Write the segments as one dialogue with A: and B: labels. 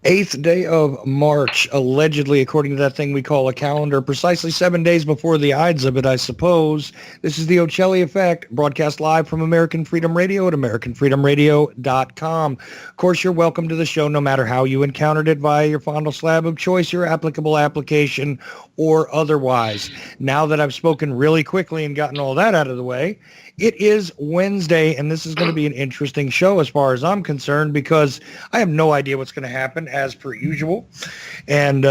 A: Eighth day of March, allegedly, according to that thing we call a calendar, precisely 7 days before the Ides of it, I suppose. This is the Ochelli Effect, broadcast live from American Freedom Radio at AmericanFreedomRadio.com. Of course, you're welcome to the show no matter how you encountered it via your fondle slab of choice, your applicable application, or otherwise. Now that I've spoken really quickly and gotten all that out of the way, it is Wednesday, and this is going to be an interesting show as far as I'm concerned because I have no idea what's going to happen as per usual. And,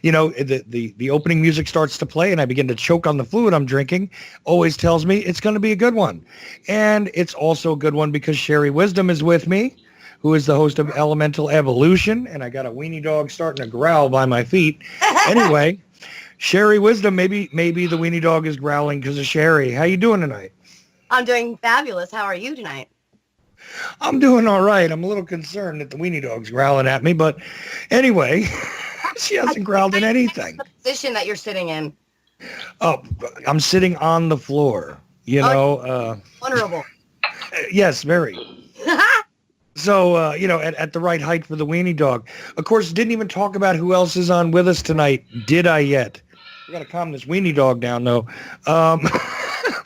A: you know, the opening music starts to play and I begin to choke on the fluid I'm drinking. Always tells me it's going to be a good one. And it's also a good one because Sherry Wisdom is with me, who is the host of Elemental Evolution. And I got a weenie dog starting to growl by my feet. Anyway, Sherry Wisdom, maybe the weenie dog is growling because of Sherry. How you doing tonight?
B: I'm doing fabulous. How are you tonight?
A: I'm doing all right. I'm a little concerned that the weenie dog's growling at me, but anyway, she hasn't growled at anything.
B: The position that you're sitting in.
A: Oh, I'm sitting on the floor, you know.
B: Vulnerable.
A: Yes, very. So, you know, at the right height for the weenie dog. Of course, didn't even talk about who else is on with us tonight. Did I yet? We got to calm this weenie dog down, though.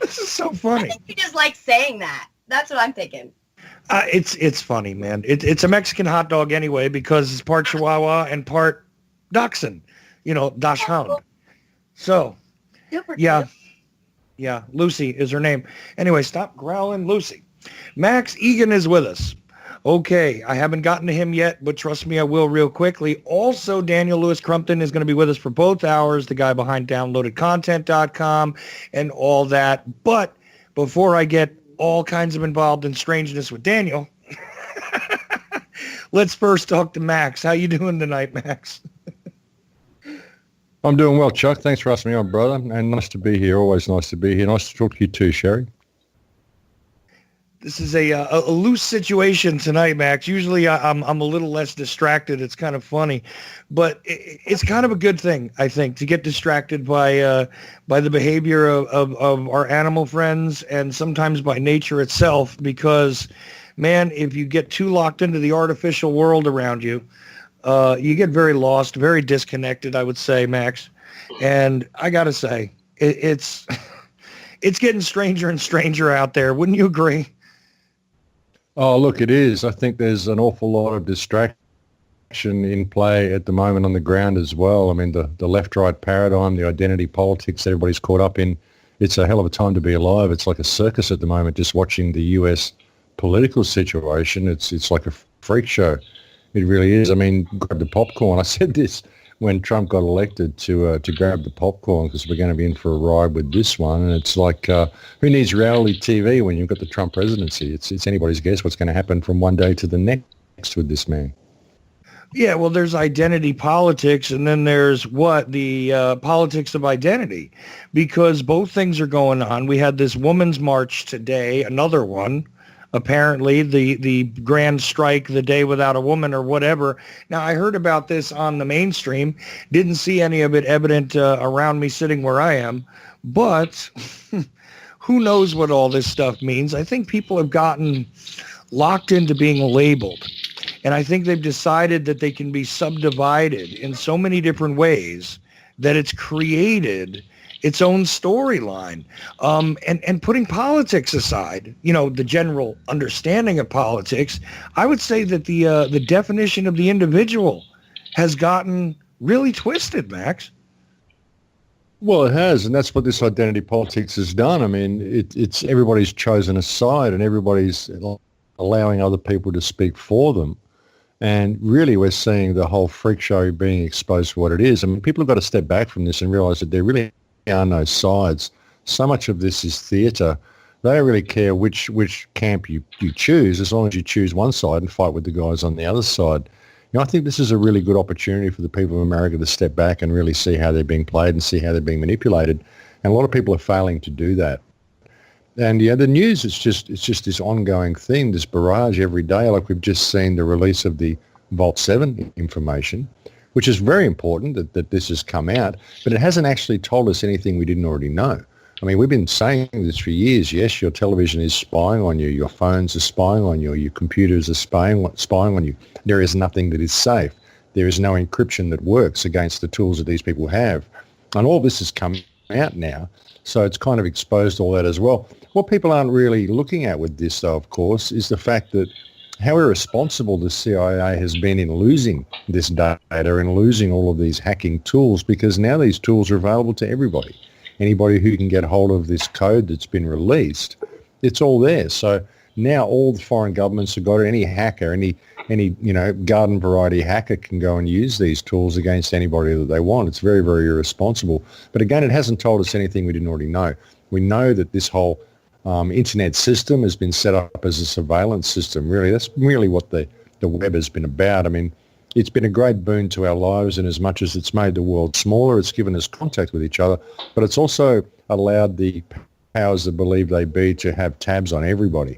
A: This is so funny.
B: I think you just like saying that. That's what I'm thinking.
A: It's funny, man. It's a Mexican hot dog anyway because it's part Chihuahua and part Dachshund, you know, Dachshund. So, yeah, Lucy is her name. Anyway, stop growling, Lucy. Max Igan is with us. Okay, I haven't gotten to him yet, but trust me, I will real quickly. Also, Daniel Lewis Crumpton is going to be with us for both hours, the guy behind downloadedcontent.com and all that. But before I get all kinds of involved in strangeness with Daniel, let's first talk to Max. How you doing tonight, Max?
C: I'm doing well, Chuck. Thanks for asking me on, brother. And nice to be here. Always nice to be here. Nice to talk to you too, Sherry.
A: This is a loose situation tonight, Max. Usually I'm a little less distracted. It's kind of funny, but it's kind of a good thing, I think, to get distracted by the behavior of our animal friends and sometimes by nature itself. Because, man, if you get too locked into the artificial world around you, you get very lost, very disconnected, I would say, Max. And I got to say, it's getting stranger and stranger out there. Wouldn't you agree?
C: Oh, look, it is. I think there's an awful lot of distraction in play at the moment on the ground as well. I mean, the left-right paradigm, the identity politics that everybody's caught up in, it's a hell of a time to be alive. It's like a circus at the moment, just watching the U.S. political situation. It's like a freak show. It really is. I mean, grab the popcorn. I said this when Trump got elected to grab the popcorn because we're going to be in for a ride with this one. And it's like, who needs reality TV when you've got the Trump presidency? It's anybody's guess what's going to happen from one day to the next with this man.
A: Yeah, well, there's identity politics, and then there's the politics of identity, because both things are going on. We had this women's march today, another one. Apparently, the grand strike, the day without a woman or whatever. Now, I heard about this on the mainstream. Didn't see any of it evident around me sitting where I am. But who knows what all this stuff means? I think people have gotten locked into being labeled. And I think they've decided that they can be subdivided in so many different ways that it's created its own storyline, and putting politics aside, you know, the general understanding of politics, I would say that the definition of the individual has gotten really twisted, Max.
C: Well, it has, and that's what this identity politics has done. I mean, it's everybody's chosen a side, and everybody's allowing other people to speak for them. And really, we're seeing the whole freak show being exposed for what it is. I mean, people have got to step back from this and realize that there really are no sides. So much of this is theatre. They don't really care which camp you choose, as long as you choose one side and fight with the guys on the other side. You know, I think this is a really good opportunity for the people of America to step back and really see how they're being played and see how they're being manipulated. And a lot of people are failing to do that. And yeah, the news, it's just this ongoing thing, this barrage every day. Like we've just seen the release of the Vault 7 information, which is very important that this has come out, but it hasn't actually told us anything we didn't already know. I mean, we've been saying this for years. Yes, your television is spying on you. Your phones are spying on you. Your computers are spying on you. There is nothing that is safe. There is no encryption that works against the tools that these people have. And all this has come out now. So it's kind of exposed all that as well. What people aren't really looking at with this, though, of course, is the fact that how irresponsible the CIA has been in losing this data and losing all of these hacking tools, because now these tools are available to everybody. Anybody who can get hold of this code that's been released, it's all there. So now all the foreign governments have got it. Any hacker, any garden variety hacker can go and use these tools against anybody that they want. It's very, very irresponsible. But again, it hasn't told us anything we didn't already know. We know that this whole internet system has been set up as a surveillance system. Really, that's really what the web has been about. I mean, it's been a great boon to our lives, and as much as it's made the world smaller, it's given us contact with each other, but it's also allowed the powers that believe they be to have tabs on everybody.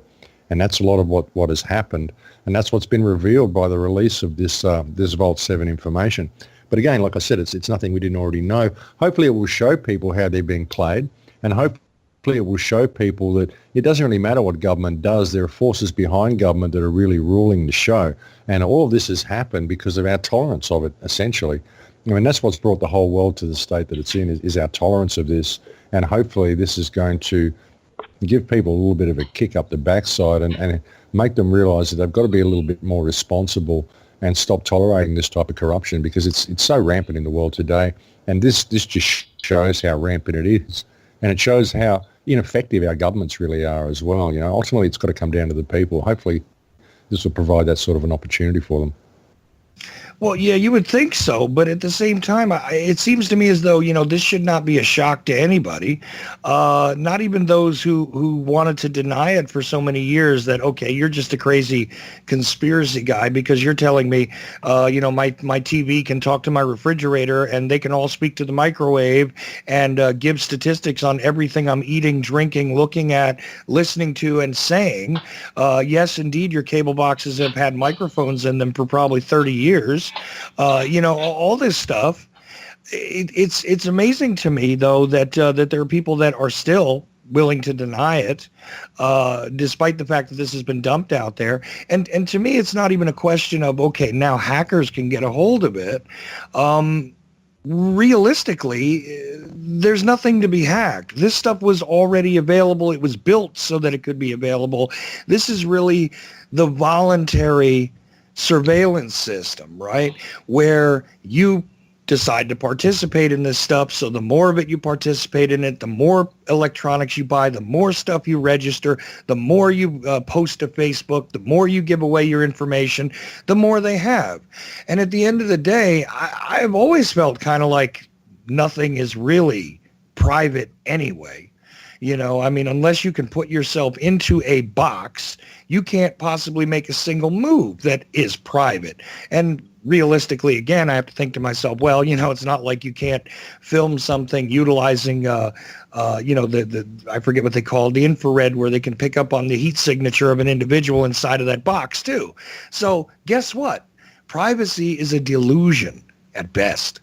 C: And that's a lot of what has happened, and that's what's been revealed by the release of this Vault 7 information. But again, like I said, it's nothing we didn't already know. Hopefully it will show people how they're being played, and hopefully it will show people that it doesn't really matter what government does. There are forces behind government that are really ruling the show. And all of this has happened because of our tolerance of it, essentially. I mean, that's what's brought the whole world to the state that it's in, is our tolerance of this. And hopefully this is going to give people a little bit of a kick up the backside and make them realise that they've got to be a little bit more responsible and stop tolerating this type of corruption, because it's so rampant in the world today. And this just shows how rampant it is. And it shows how ineffective our governments really are as well. Ultimately, it's got to come down to the people. Hopefully, this will provide that sort of an opportunity for them.
A: Well, yeah, you would think so, but at the same time, it seems to me as though, this should not be a shock to anybody, not even those who wanted to deny it for so many years, that, okay, you're just a crazy conspiracy guy because you're telling me, my TV can talk to my refrigerator and they can all speak to the microwave and give statistics on everything I'm eating, drinking, looking at, listening to, and saying. Yes, indeed, your cable boxes have had microphones in them for probably 30 years. All this stuff. It's amazing to me, though, that there are people that are still willing to deny it, despite the fact that this has been dumped out there. And to me, it's not even a question of, okay, now hackers can get a hold of it. Realistically, there's nothing to be hacked. This stuff was already available. It was built so that it could be available. This is really the voluntary surveillance system, right? Where you decide to participate in this stuff. So the more of it you participate in it, the more electronics you buy, the more stuff you register, the more you post to Facebook, the more you give away your information, the more they have. And at the end of the day, I've always felt kind of like nothing is really private anyway. Unless you can put yourself into a box, you can't possibly make a single move that is private. And realistically, again, I have to think to myself, well, it's not like you can't film something utilizing, I forget what they call it, the infrared, where they can pick up on the heat signature of an individual inside of that box too. So guess what? Privacy is a delusion at best.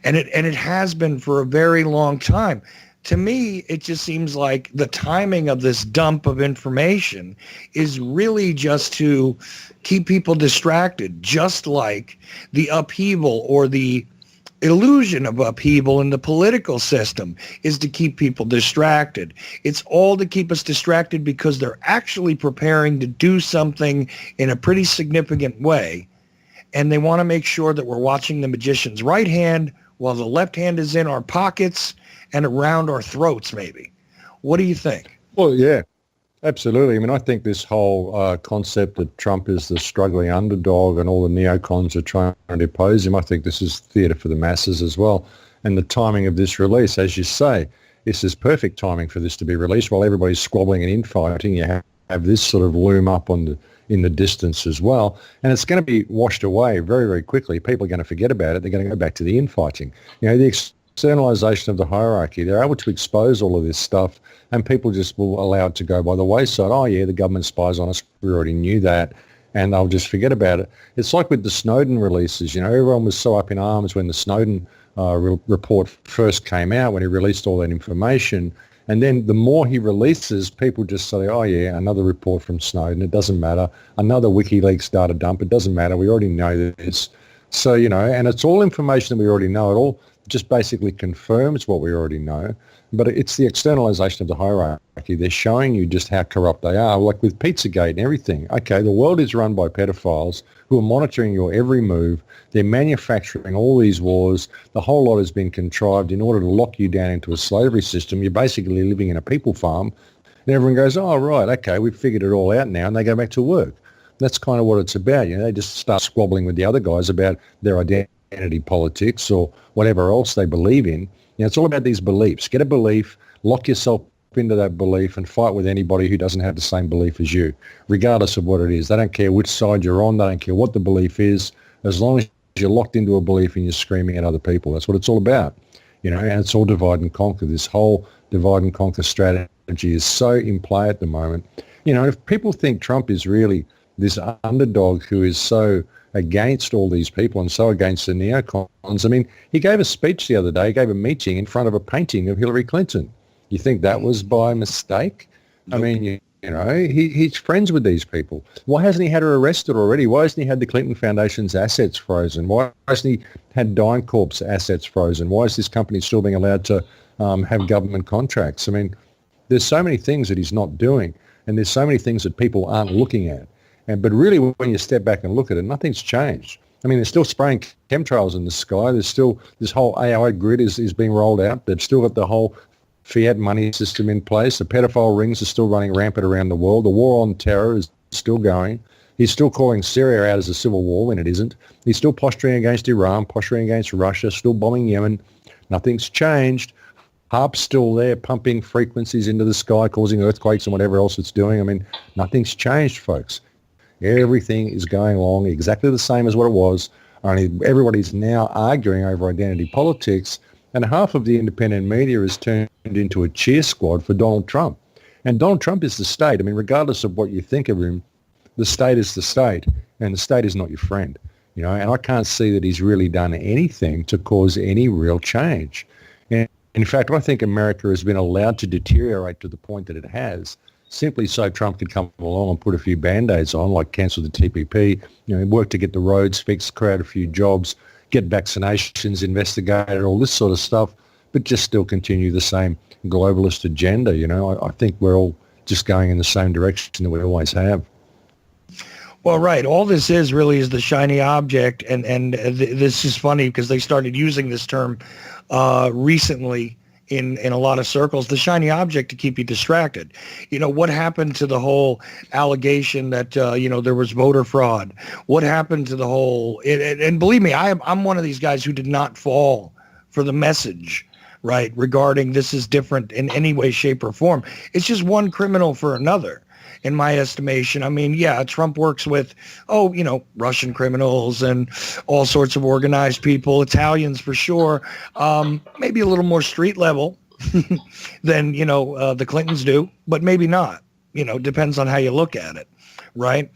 A: And it has been for a very long time. To me, it just seems like the timing of this dump of information is really just to keep people distracted, just like the upheaval or the illusion of upheaval in the political system is to keep people distracted. It's all to keep us distracted because they're actually preparing to do something in a pretty significant way. And they want to make sure that we're watching the magician's right hand while the left hand is in our pockets and around our throats, maybe. What do you think?
C: Well, yeah, absolutely. I mean, I think this whole concept that Trump is the struggling underdog and all the neocons are trying to depose him, I think this is theatre for the masses as well. And the timing of this release, as you say, this is perfect timing for this to be released. While everybody's squabbling and infighting, you have this sort of loom up in the distance as well. And it's going to be washed away very, very quickly. People are going to forget about it. They're going to go back to the infighting. The externalization of the hierarchy, they're able to expose all of this stuff and people just will allow it to go by the wayside. Oh yeah, the government spies on us, we already knew that, and they'll just forget about it. It's like with the Snowden releases, everyone was so up in arms when the Snowden report first came out, when he released all that information, And then the more he releases, people just say, oh, yeah, another report from Snowden. It doesn't matter. Another WikiLeaks data dump. It doesn't matter. We already know this. So, and it's all information that we already know. It all just basically confirms what we already know. But it's the externalization of the hierarchy. They're showing you just how corrupt they are, like with Pizzagate and everything. Okay, the world is run by pedophiles who are monitoring your every move. They're manufacturing all these wars. The whole lot has been contrived in order to lock you down into a slavery system. You're basically living in a people farm. And everyone goes, oh, right, okay, we've figured it all out now, and they go back to work. That's kind of what it's about. They just start squabbling with the other guys about their identity politics or whatever else they believe in. It's all about these beliefs. Get a belief, lock yourself into that belief and fight with anybody who doesn't have the same belief as you, regardless of what it is. They don't care which side you're on. They don't care what the belief is. As long as you're locked into a belief and you're screaming at other people, that's what it's all about. And it's all divide and conquer. This whole divide and conquer strategy is so in play at the moment. If people think Trump is really this underdog who is so against all these people and so against the neocons. I mean, he gave a speech the other day, he gave a meeting in front of a painting of Hillary Clinton. You think that was by mistake? Nope. I mean, he's friends with these people. Why hasn't he had her arrested already? Why hasn't he had the Clinton Foundation's assets frozen? Why hasn't he had DynCorp's assets frozen? Why is this company still being allowed to have government contracts? I mean, there's so many things that he's not doing, and there's so many things that people aren't looking at. But really, when you step back and look at it, nothing's changed. I mean, they're still spraying chemtrails in the sky. There's still this whole AI grid is being rolled out. They've still got the whole fiat money system in place. The pedophile rings are still running rampant around the world. The war on terror is still going. He's still calling Syria out as a civil war when it isn't. He's still posturing against Iran, posturing against Russia, still bombing Yemen. Nothing's changed. HAARP's still there, pumping frequencies into the sky, causing earthquakes and whatever else it's doing. I mean, nothing's changed, folks. Everything is going along exactly the same as what it was, only everybody's now arguing over identity politics, and half of the independent media is turned into a cheer squad for Donald Trump. And Donald Trump is the state. I mean, regardless of what you think of him, the state is the state, and the state is not your friend. And I can't see that he's really done anything to cause any real change. And in fact, I think America has been allowed to deteriorate to the point that it has, simply so Trump could come along and put a few Band-Aids on, like cancel the TPP, work to get the roads fixed, create a few jobs, get vaccinations investigated, all this sort of stuff, but just still continue the same globalist agenda. I think we're all just going in the same direction that we always have.
A: Well, right. All this is the shiny object, and this is funny because they started using this term recently in a lot of circles, the shiny object to keep you distracted. What happened to the whole allegation that, there was voter fraud? What happened to the whole, and believe me, I'm one of these guys who did not fall for the message, right, regarding this is different in any way, shape, or form. It's just one criminal for another, in my estimation. I mean, yeah, Trump works with, Russian criminals and all sorts of organized people, Italians for sure, maybe a little more street level than, the Clintons do, but maybe not, depends on how you look at it, right?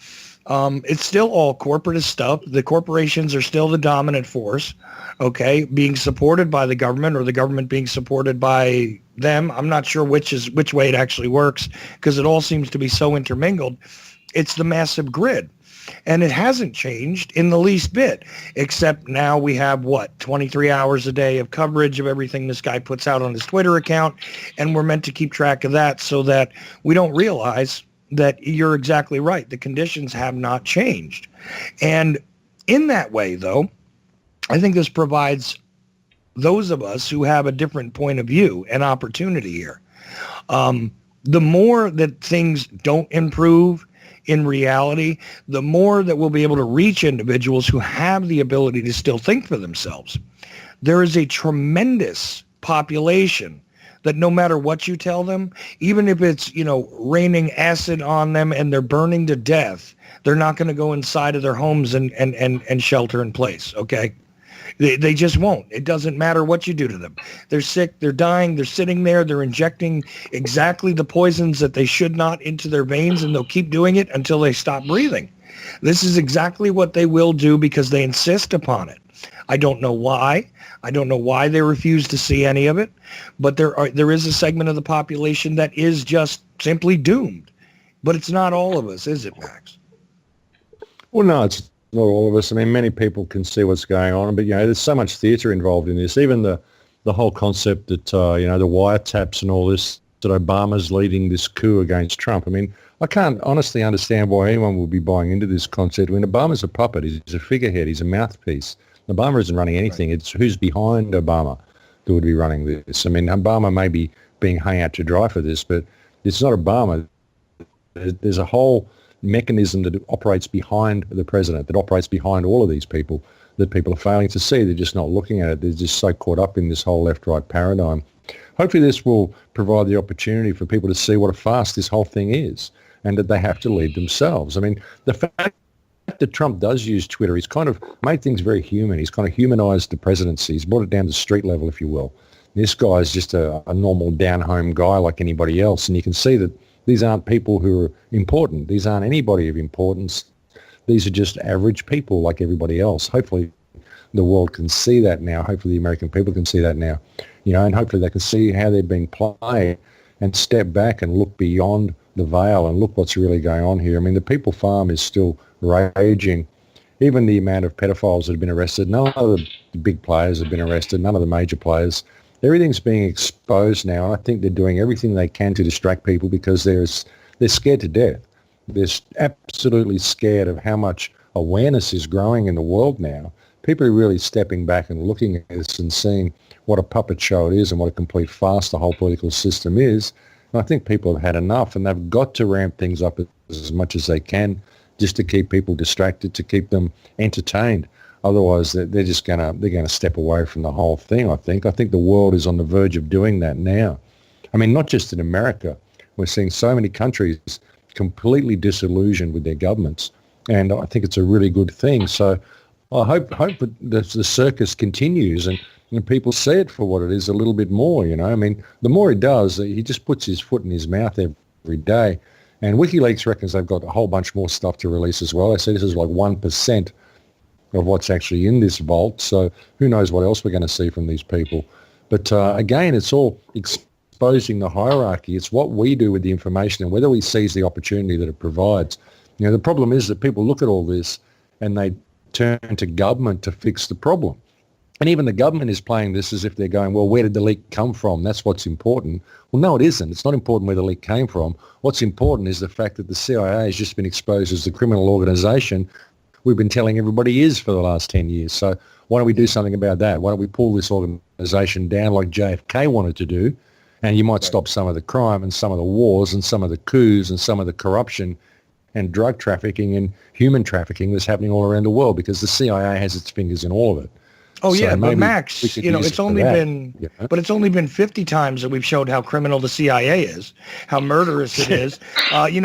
A: It's still all corporatist stuff. The corporations are still the dominant force, okay, being supported by the government or the government being supported by them. I'm not sure which way it actually works because it all seems to be so intermingled. It's the massive grid. And it hasn't changed in the least bit, except now we have, 23 hours a day of coverage of everything this guy puts out on his Twitter account, and we're meant to keep track of that so that we don't realize that you're exactly right. The conditions have not changed. And in that way, though, I think this provides those of us who have a different point of view an opportunity here. The more that things don't improve in reality, the more that we'll be able to reach individuals who have the ability to still think for themselves. There is a tremendous population that no matter what you tell them, even if it's, raining acid on them and they're burning to death, they're not going to go inside of their homes and shelter in place, okay? They just won't. It doesn't matter what you do to them. They're sick, they're dying, they're sitting there, they're injecting exactly the poisons that they should not into their veins, and they'll keep doing it until they stop breathing. This is exactly what they will do because they insist upon it. I don't know why. I don't know why they refuse to see any of it, but there is a segment of the population that is just simply doomed. But it's not all of us, is it, Max?
C: Well, no, it's not all of us. I mean, many people can see what's going on, but, there's so much theatre involved in this. Even the whole concept that, the wiretaps and all this, that Obama's leading this coup against Trump. I mean, I can't honestly understand why anyone will be buying into this concept. I mean, Obama's a puppet. He's a figurehead. He's a mouthpiece. Obama isn't running anything. It's who's behind Obama that would be running this. I mean, Obama may be being hung out to dry for this, but it's not Obama. There's a whole mechanism that operates behind the president, that operates behind all of these people, that people are failing to see. They're just not looking at it. They're just so caught up in this whole left-right paradigm. Hopefully this will provide the opportunity for people to see what a farce this whole thing is and that they have to lead themselves. I mean, the fact that Trump does use Twitter, he's kind of made things very human. He's kind of humanized the presidency. He's brought it down to street level, if you will. This guy is just a normal down-home guy like anybody else, and you can see that these aren't people who are important. These aren't anybody of importance. These are just average people like everybody else. Hopefully the world can see that now. Hopefully the American people can see that now, and hopefully they can see how they're being played and step back and look beyond the veil and look what's really going on here. I mean, the people farm is still raging. Even the amount of pedophiles that have been arrested, none of the big players have been arrested, none of the major players. Everything's being exposed now. I think they're doing everything they can to distract people because they're scared to death. They're absolutely scared of how much awareness is growing in the world now. People are really stepping back and looking at this and seeing what a puppet show it is and what a complete farce the whole political system is. And I think people have had enough, and they've got to ramp things up as much as they can just to keep people distracted, to keep them entertained. Otherwise, they're just going to step away from the whole thing, I think. I think the world is on the verge of doing that now. I mean, not just in America. We're seeing so many countries completely disillusioned with their governments, and I think it's a really good thing. So I hope that the circus continues and people see it for what it is a little bit more, I mean, the more he does, he just puts his foot in his mouth every day. And WikiLeaks reckons they've got a whole bunch more stuff to release as well. They say this is like 1% of what's actually in this vault. So who knows what else we're going to see from these people. But again, it's all exposing the hierarchy. It's what we do with the information and whether we seize the opportunity that it provides. The problem is that people look at all this and they turn to government to fix the problem. And even the government is playing this as if they're going, well, where did the leak come from? That's what's important. Well, no, it isn't. It's not important where the leak came from. What's important is the fact that the CIA has just been exposed as the criminal organization we've been telling everybody is for the last 10 years. So why don't we do something about that? Why don't we pull this organization down like JFK wanted to do? And you might stop some of the crime and some of the wars and some of the coups and some of the corruption and drug trafficking and human trafficking that's happening all around the world because the CIA has its fingers in all of it.
A: Oh, so yeah, but Max, it's only been, but it's only been 50 times that we've showed how criminal the CIA is, how murderous it is. You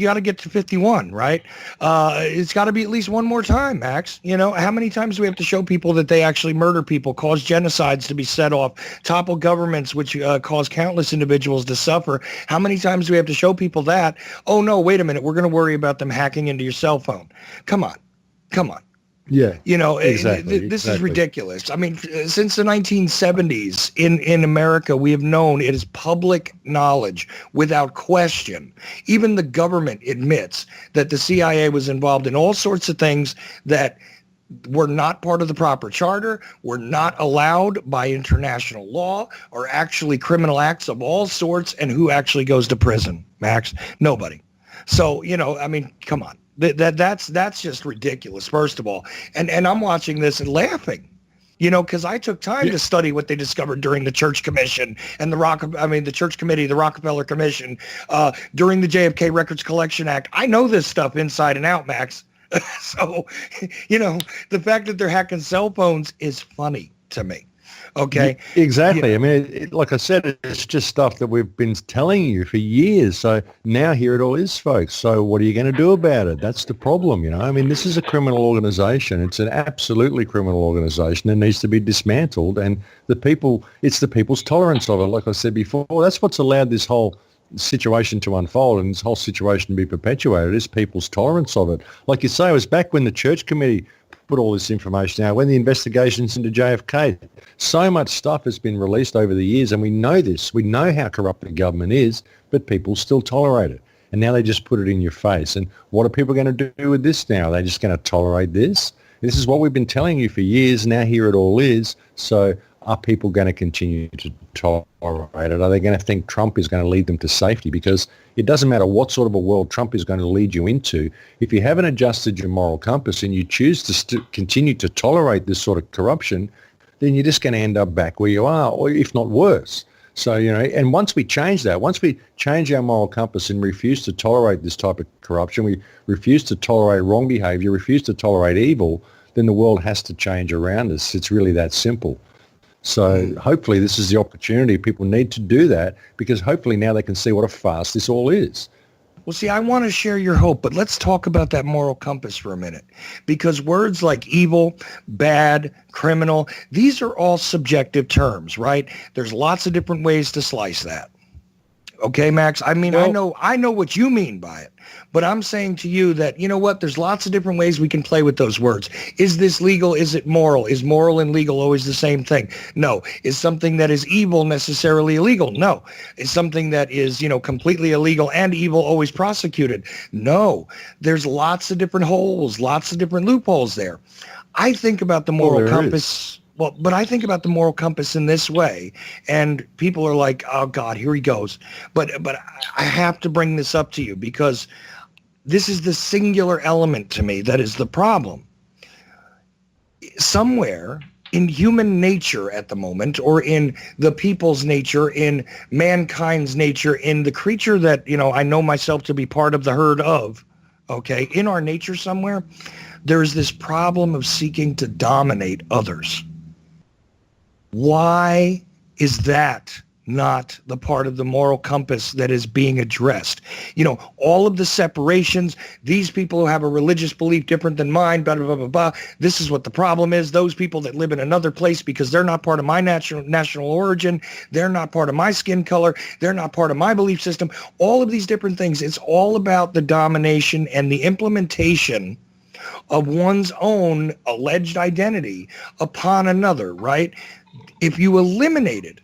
A: got to get to 51, right? It's got to be at least one more time, Max. How many times do we have to show people that they actually murder people, cause genocides to be set off, topple governments, which cause countless individuals to suffer? How many times do we have to show people that? Oh, no, wait a minute. We're going to worry about them hacking into your cell phone. Come on.
C: Yeah,
A: exactly. This is ridiculous. I mean, since the 1970s in America, we have known it is public knowledge without question. Even the government admits that the CIA was involved in all sorts of things that were not part of the proper charter, were not allowed by international law, or actually criminal acts of all sorts. And who actually goes to prison, Max? Nobody. So, I mean, come on. That's just ridiculous, first of all. And I'm watching this and laughing, because I took time to study what they discovered during the Church Commission and the Church Committee, the Rockefeller Commission, during the JFK Records Collection Act. I know this stuff inside and out, Max. So, the fact that they're hacking cell phones is funny to me. Okay.
C: Exactly. I mean, like I said, it's just stuff that we've been telling you for years. So now here it all is, folks. So what are you going to do about it? That's the problem, I mean, this is a criminal organization. It's an absolutely criminal organization that needs to be dismantled. And it's the people's tolerance of it. Like I said before, that's what's allowed this whole situation to unfold and this whole situation to be perpetuated is people's tolerance of it. Like you say, it was back when the church committee put all this information out, when the investigations into JFK, so much stuff has been released over the years, and we know this. We know how corrupt the government is, but people still tolerate it. And now they just put it in your face. And what are people going to do with this now? Are they just going to tolerate this? This is what we've been telling you for years. Now here it all is. So are people going to continue to tolerate it? Are they going to think Trump is going to lead them to safety? Because it doesn't matter what sort of a world Trump is going to lead you into. If you haven't adjusted your moral compass and you choose to continue to tolerate this sort of corruption, then you're just going to end up back where you are, or if not worse. So, and once we change that, once we change our moral compass and refuse to tolerate this type of corruption, we refuse to tolerate wrong behavior, refuse to tolerate evil, then the world has to change around us. It's really that simple. So hopefully this is the opportunity. People need to do that because hopefully now they can see what a farce this all is.
A: Well, see, I want to share your hope, but let's talk about that moral compass for a minute, because words like evil, bad, criminal, these are all subjective terms, right? There's lots of different ways to slice that. Okay, Max? I mean, well, I know what you mean by it, but I'm saying to you that, you know what, there's lots of different ways we can play with those words. Is this legal? Is it moral? Is moral and legal always the same thing? No. Is something that is evil necessarily illegal? No. Is something that is, completely illegal and evil always prosecuted? No. There's lots of different holes, lots of different loopholes there. I think about the moral compass. Well, but I think about the moral compass in this way, and people are like, oh, God, here he goes. But I have to bring this up to you because this is the singular element to me that is the problem. Somewhere in human nature at the moment, or in the people's nature, in mankind's nature, in the creature that, I know myself to be part of the herd of, okay, in our nature somewhere, there's this problem of seeking to dominate others. Why is that not the part of the moral compass that is being addressed? All of the separations, these people who have a religious belief different than mine, blah, blah, blah, blah, blah. This is what the problem is. Those people that live in another place because they're not part of my national origin, they're not part of my skin color, they're not part of my belief system. All of these different things, it's all about the domination and the implementation of one's own alleged identity upon another, right? If you eliminated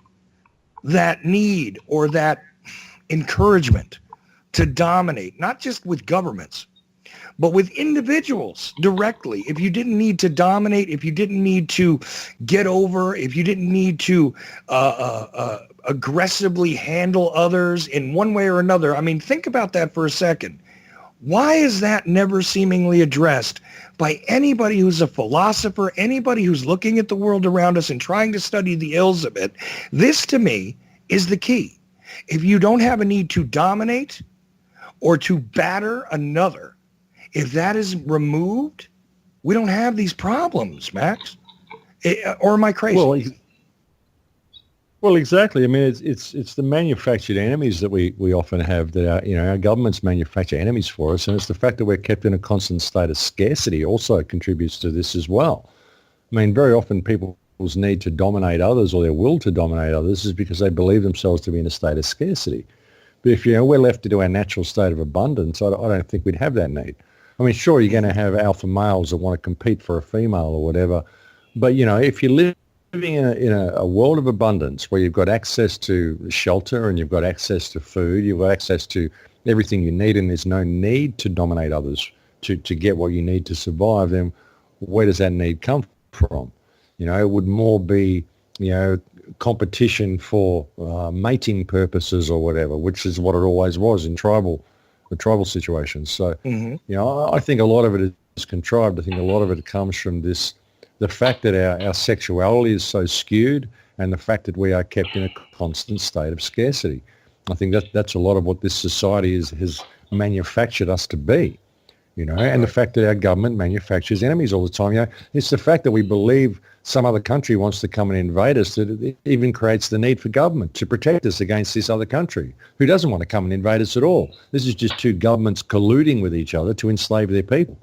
A: that need or that encouragement to dominate, not just with governments, but with individuals directly, if you didn't need to dominate, if you didn't need to get over, if you didn't need to aggressively handle others in one way or another, I mean, think about that for a second. Why is that never seemingly addressed by anybody who's a philosopher, anybody who's looking at the world around us and trying to study the ills of it? This, to me, is the key. If you don't have a need to dominate or to batter another, if that is removed, we don't have these problems, Max. Or am I crazy?
C: Well, exactly. I mean, it's the manufactured enemies that we often have that our governments manufacture enemies for us, and it's the fact that we're kept in a constant state of scarcity also contributes to this as well. I mean, very often people's need to dominate others or their will to dominate others is because they believe themselves to be in a state of scarcity. But if we're left to do our natural state of abundance, I don't think we'd have that need. I mean, sure, you're going to have alpha males that want to compete for a female or whatever, but if you live living in a world of abundance where you've got access to shelter and you've got access to food, you've got access to everything you need, and there's no need to dominate others to get what you need to survive, then where does that need come from? It would more be, competition for mating purposes or whatever, which is what it always was in the tribal situations. So, I think a lot of it is contrived. I think a lot of it comes from the fact that our sexuality is so skewed and the fact that we are kept in a constant state of scarcity. I think that's a lot of what this society has manufactured us to be, and the fact that our government manufactures enemies all the time. It's the fact that we believe some other country wants to come and invade us that it even creates the need for government to protect us against this other country who doesn't want to come and invade us at all. This is just two governments colluding with each other to enslave their people.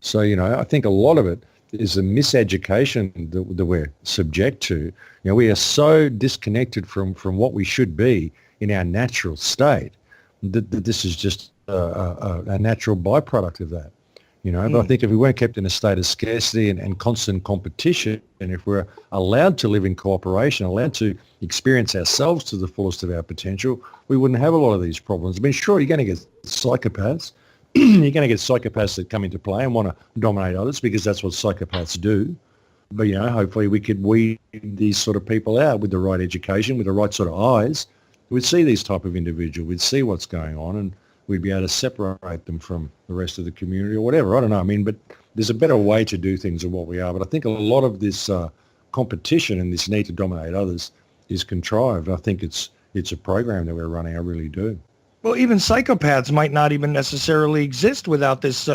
C: So, I think a lot of it is a miseducation that we're subject to. We are so disconnected from what we should be in our natural state. That this is just a natural byproduct of that. But I think if we weren't kept in a state of scarcity and constant competition, and if we're allowed to live in cooperation, allowed to experience ourselves to the fullest of our potential, we wouldn't have a lot of these problems. I mean, sure, you're going to get psychopaths. You're going to get psychopaths that come into play and want to dominate others because that's what psychopaths do. But, hopefully we could weed these sort of people out with the right education, with the right sort of eyes. We'd see these type of individuals. We'd see what's going on, and we'd be able to separate them from the rest of the community or whatever. I don't know. I mean, but there's a better way to do things than what we are. But I think a lot of this competition and this need to dominate others is contrived. I think it's a program that we're running. I really do.
A: Well, even psychopaths might not even necessarily exist without this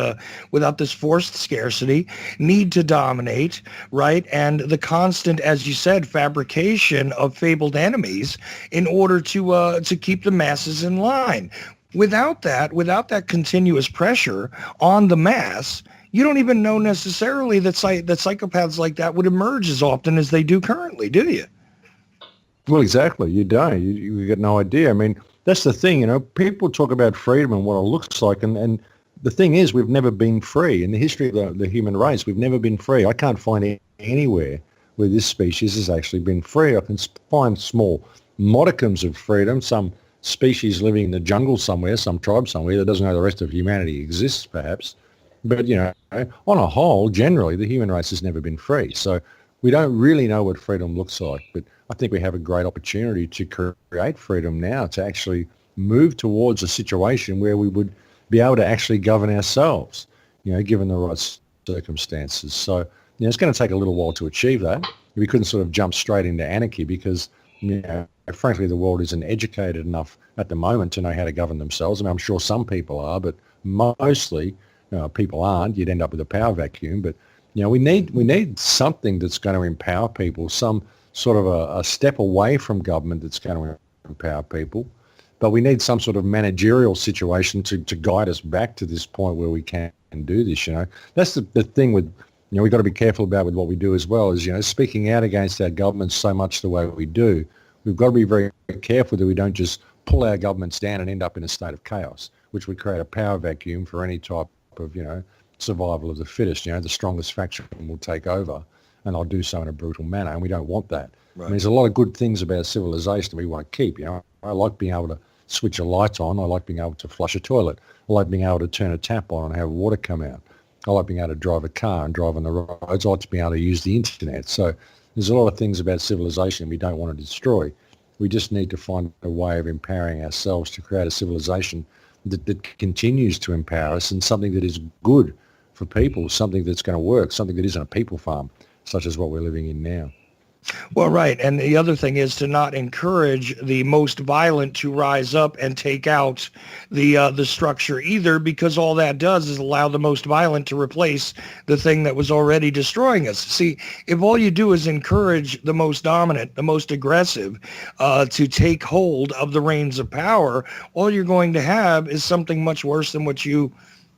A: forced scarcity, need to dominate, right? And the constant, as you said, fabrication of fabled enemies in order to keep the masses in line. Without that continuous pressure on the mass, you don't even know necessarily that psychopaths like that would emerge as often as they do currently, do you?
C: Well, exactly. You don't. You get no idea. I mean, that's the thing, people talk about freedom and what it looks like. And the thing is, we've never been free. In the history of the human race, we've never been free. I can't find anywhere where this species has actually been free. I can find small modicums of freedom, some species living in the jungle somewhere, some tribe somewhere that doesn't know the rest of humanity exists, perhaps. But, on a whole, generally, the human race has never been free. So we don't really know what freedom looks like. But I think we have a great opportunity to create freedom now, to actually move towards a situation where we would be able to actually govern ourselves, given the right circumstances. So, it's going to take a little while to achieve that. We couldn't sort of jump straight into anarchy because, frankly, the world isn't educated enough at the moment to know how to govern themselves. I mean, I'm sure some people are, but mostly people aren't. You'd end up with a power vacuum. But, we need something that's going to empower people, some sort of a step away from government that's going to empower people. But we need some sort of managerial situation to guide us back to this point where we can do this, That's the thing with, we've got to be careful about with what we do as well, is, speaking out against our governments so much the way we do. We've got to be very careful that we don't just pull our governments down and end up in a state of chaos, which would create a power vacuum for any type of, survival of the fittest. The strongest faction will take over, and they'll do so in a brutal manner, and we don't want that. Right. I mean, there's a lot of good things about civilization that we want to keep. I like being able to switch a light on. I like being able to flush a toilet. I like being able to turn a tap on and have water come out. I like being able to drive a car and drive on the roads. I like to be able to use the internet. So there's a lot of things about civilization we don't want to destroy. We just need to find a way of empowering ourselves to create a civilization that continues to empower us, and something that is good for people, something that's going to work, something that isn't a people farm, such as what we're living in now.
A: Well, right. And the other thing is to not encourage the most violent to rise up and take out the structure either, because all that does is allow the most violent to replace the thing that was already destroying us. See, if all you do is encourage the most dominant, the most aggressive to take hold of the reins of power, all you're going to have is something much worse than what you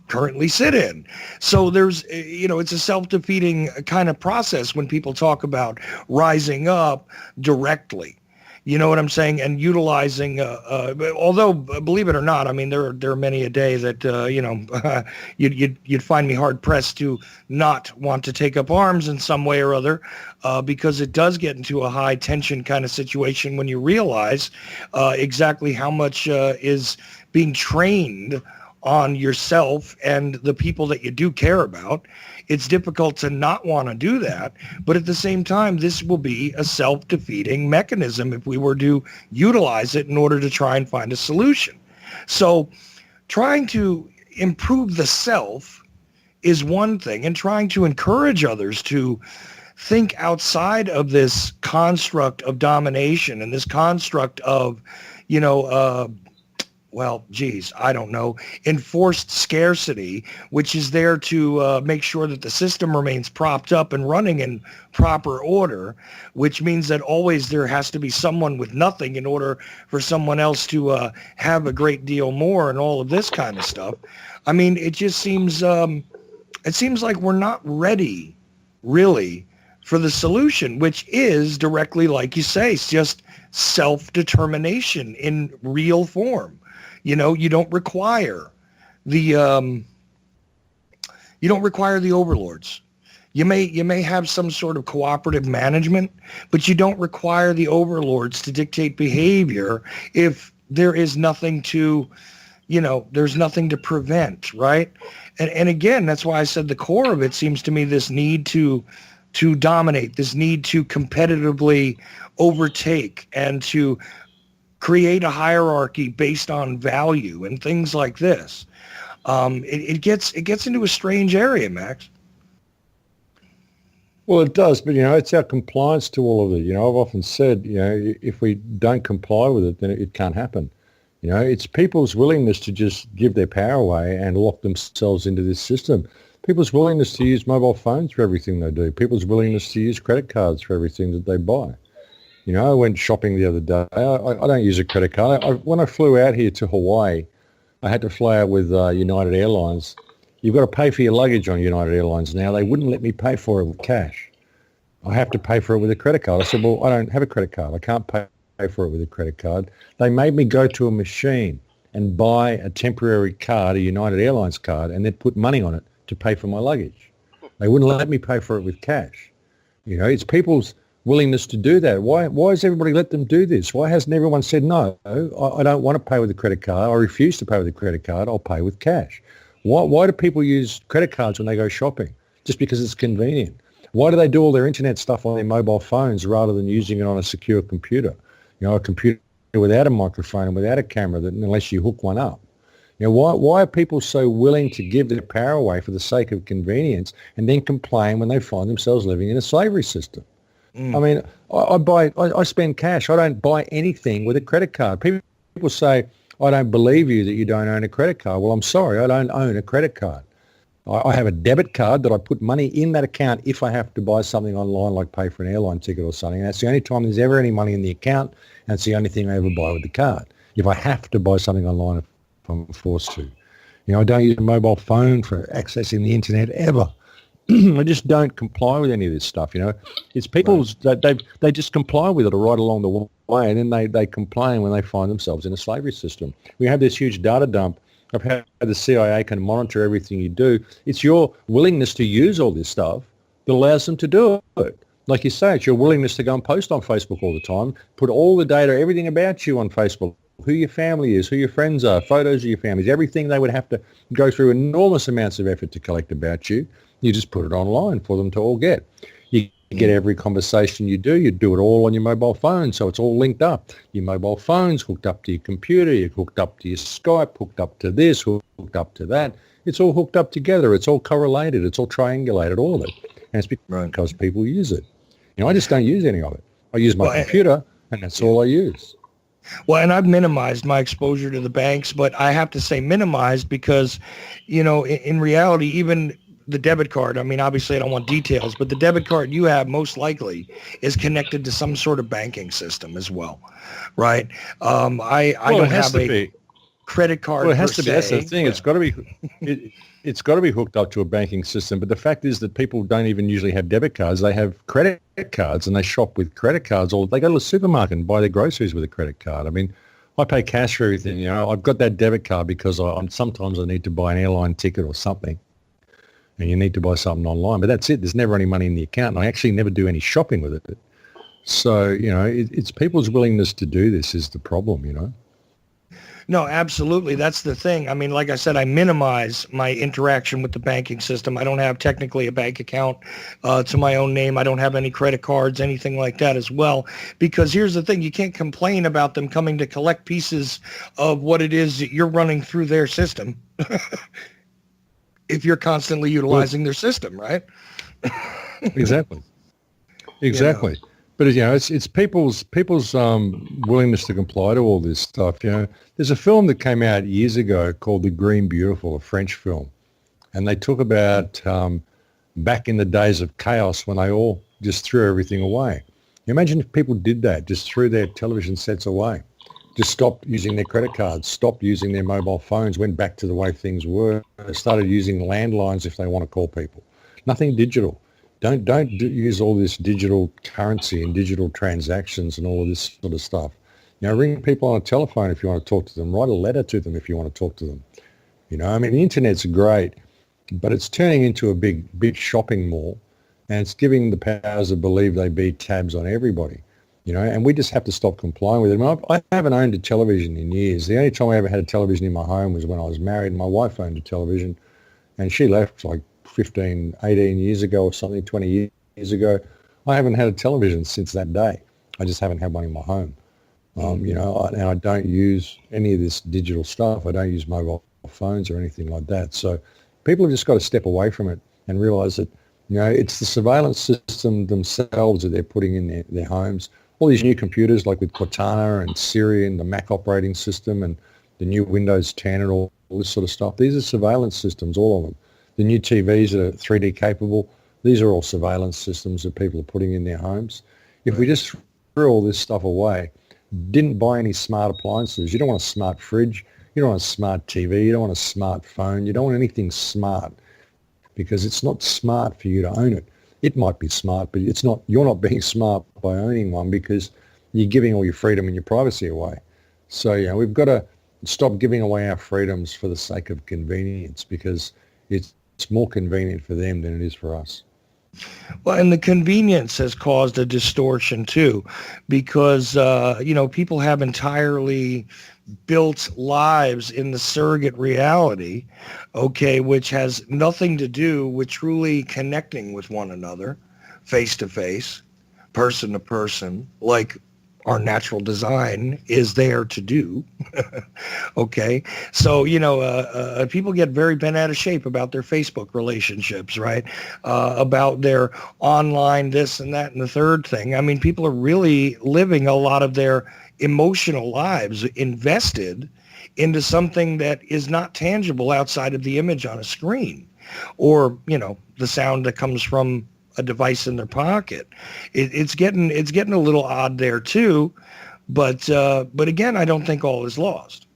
A: currently sit in. So there's, it's a self-defeating kind of process when people talk about rising up directly. You know what I'm saying? And utilizing, although, believe it or not, I mean, there are many a day that, you'd find me hard pressed to not want to take up arms in some way or other, because it does get into a high tension kind of situation when you realize exactly how much is being trained on yourself and the people that you do care about. It's difficult to not want to do that, but at the same time, this will be a self-defeating mechanism if we were to utilize it in order to try and find a solution. So trying to improve the self is one thing, and trying to encourage others to think outside of this construct of domination and this construct of, I don't know, enforced scarcity, which is there to make sure that the system remains propped up and running in proper order, which means that always there has to be someone with nothing in order for someone else to have a great deal more, and all of this kind of stuff. I mean, it just seems, like we're not ready, really, for the solution, which is directly, like you say, it's just self-determination in real form. You know, you don't require the overlords. You may have some sort of cooperative management, but you don't require the overlords to dictate behavior if there is nothing to, there's nothing to prevent, right? And again, that's why I said the core of it seems to me this need to dominate, this need to competitively overtake and to create a hierarchy based on value and things like this. It gets into a strange area, Max.
C: Well, it does, but, it's our compliance to all of it. I've often said, if we don't comply with it, then it can't happen. It's people's willingness to just give their power away and lock themselves into this system. People's willingness to use mobile phones for everything they do. People's willingness to use credit cards for everything that they buy. I went shopping the other day. I don't use a credit card. When I flew out here to Hawaii, I had to fly out with United Airlines. You've got to pay for your luggage on United Airlines now. They wouldn't let me pay for it with cash. I have to pay for it with a credit card. I said, well, I don't have a credit card. I can't pay for it with a credit card. They made me go to a machine and buy a temporary card, a United Airlines card, and then put money on it to pay for my luggage. They wouldn't let me pay for it with cash. It's people's willingness to do that. Why has everybody let them do this? Why hasn't everyone said, no, I don't want to pay with a credit card. I refuse to pay with a credit card. I'll pay with cash. Why do people use credit cards when they go shopping? Just because it's convenient. Why do they do all their internet stuff on their mobile phones rather than using it on a secure computer? A computer without a microphone and without a camera, unless you hook one up. Why are people so willing to give their power away for the sake of convenience and then complain when they find themselves living in a slavery system? I mean, I spend cash. I don't buy anything with a credit card. People say, I don't believe you that you don't own a credit card. Well, I'm sorry, I don't own a credit card. I have a debit card that I put money in that account if I have to buy something online, like pay for an airline ticket or something. And that's the only time there's ever any money in the account, and it's the only thing I ever buy with the card. If I have to buy something online, if I'm forced to. I don't use a mobile phone for accessing the internet ever. I just don't comply with any of this stuff, It's people's, they just comply with it right along the way, and then they complain when they find themselves in a slavery system. We have this huge data dump of how the CIA can monitor everything you do. It's your willingness to use all this stuff that allows them to do it. Like you say, it's your willingness to go and post on Facebook all the time, put all the data, everything about you on Facebook, who your family is, who your friends are, photos of your families, everything they would have to go through enormous amounts of effort to collect about you. You just put it online for them to all get. You get every conversation you do it all on your mobile phone, so it's all linked up. Your mobile phone's hooked up to your computer, you're hooked up to your Skype, hooked up to this, hooked up to that. It's all hooked up together. It's all correlated. It's all triangulated, all of it. And it's because people use it. I just don't use any of it. I use my computer, and that's all I use.
A: Well, and I've minimized my exposure to the banks, but I have to say minimized because, in reality, even the debit card, I mean, obviously I don't want details, but the debit card you have most likely is connected to some sort of banking system as well, right? I don't have a credit card.
C: Well, it has to be. That's the thing. Yeah. It's got to be hooked up to a banking system. But the fact is that people don't even usually have debit cards. They have credit cards, and they shop with credit cards, or they go to the supermarket and buy their groceries with a credit card. I mean, I pay cash for everything. I've got that debit card because sometimes I need to buy an airline ticket or something. And you need to buy something online, but that's it. There's never any money in the account, and I actually never do any shopping with it. So, it's people's willingness to do this is the problem,
A: No, absolutely. That's the thing. I mean, like I said, I minimize my interaction with the banking system. I don't have technically a bank account to my own name. I don't have any credit cards, anything like that as well. Because here's the thing. You can't complain about them coming to collect pieces of what it is that you're running through their system. If you're constantly utilizing their system, right?
C: Exactly. But it's people's willingness to comply to all this stuff. There's a film that came out years ago called The Green Beautiful, a French film, and they talk about back in the days of chaos when they all just threw everything away. Imagine if people did that, just threw their television sets away. Just stopped using their credit cards, stopped using their mobile phones, went back to the way things were, started using landlines if they want to call people. Nothing digital. Use all this digital currency and digital transactions and all of this sort of stuff. Ring people on a telephone if you want to talk to them. Write a letter to them if you want to talk to them. I mean, the internet's great, but it's turning into a big shopping mall, and it's giving the powers that believe they be tabs on everybody. And we just have to stop complying with it. I haven't owned a television in years. The only time I ever had a television in my home was when I was married, and my wife owned a television, and she left like 15, 18 years ago or something, 20 years ago. I haven't had a television since that day. I just haven't had one in my home. And I don't use any of this digital stuff. I don't use mobile phones or anything like that. So people have just got to step away from it and realize that, it's the surveillance system themselves that they're putting in their homes. All these new computers like with Cortana and Siri and the Mac operating system and the new Windows 10 and all this sort of stuff. These are surveillance systems, all of them. The new TVs that are 3D capable, these are all surveillance systems that people are putting in their homes. If we just threw all this stuff away, didn't buy any smart appliances, you don't want a smart fridge, you don't want a smart TV, you don't want a smart phone, you don't want anything smart because it's not smart for you to own it. It might be smart, but it's not. You're not being smart by owning one because you're giving all your freedom and your privacy away. So, we've got to stop giving away our freedoms for the sake of convenience because it's more convenient for them than it is for us.
A: Well, and the convenience has caused a distortion too, because, people have entirely built lives in the surrogate reality, which has nothing to do with truly connecting with one another, face to face, person to person, like our natural design is there to do. So, people get very bent out of shape about their Facebook relationships, right? About their online this and that and the third thing. I mean, people are really living a lot of their emotional lives invested into something that is not tangible outside of the image on a screen or, the sound that comes from a device in their pocket. It's getting a little odd there too, but again, I don't think all is lost.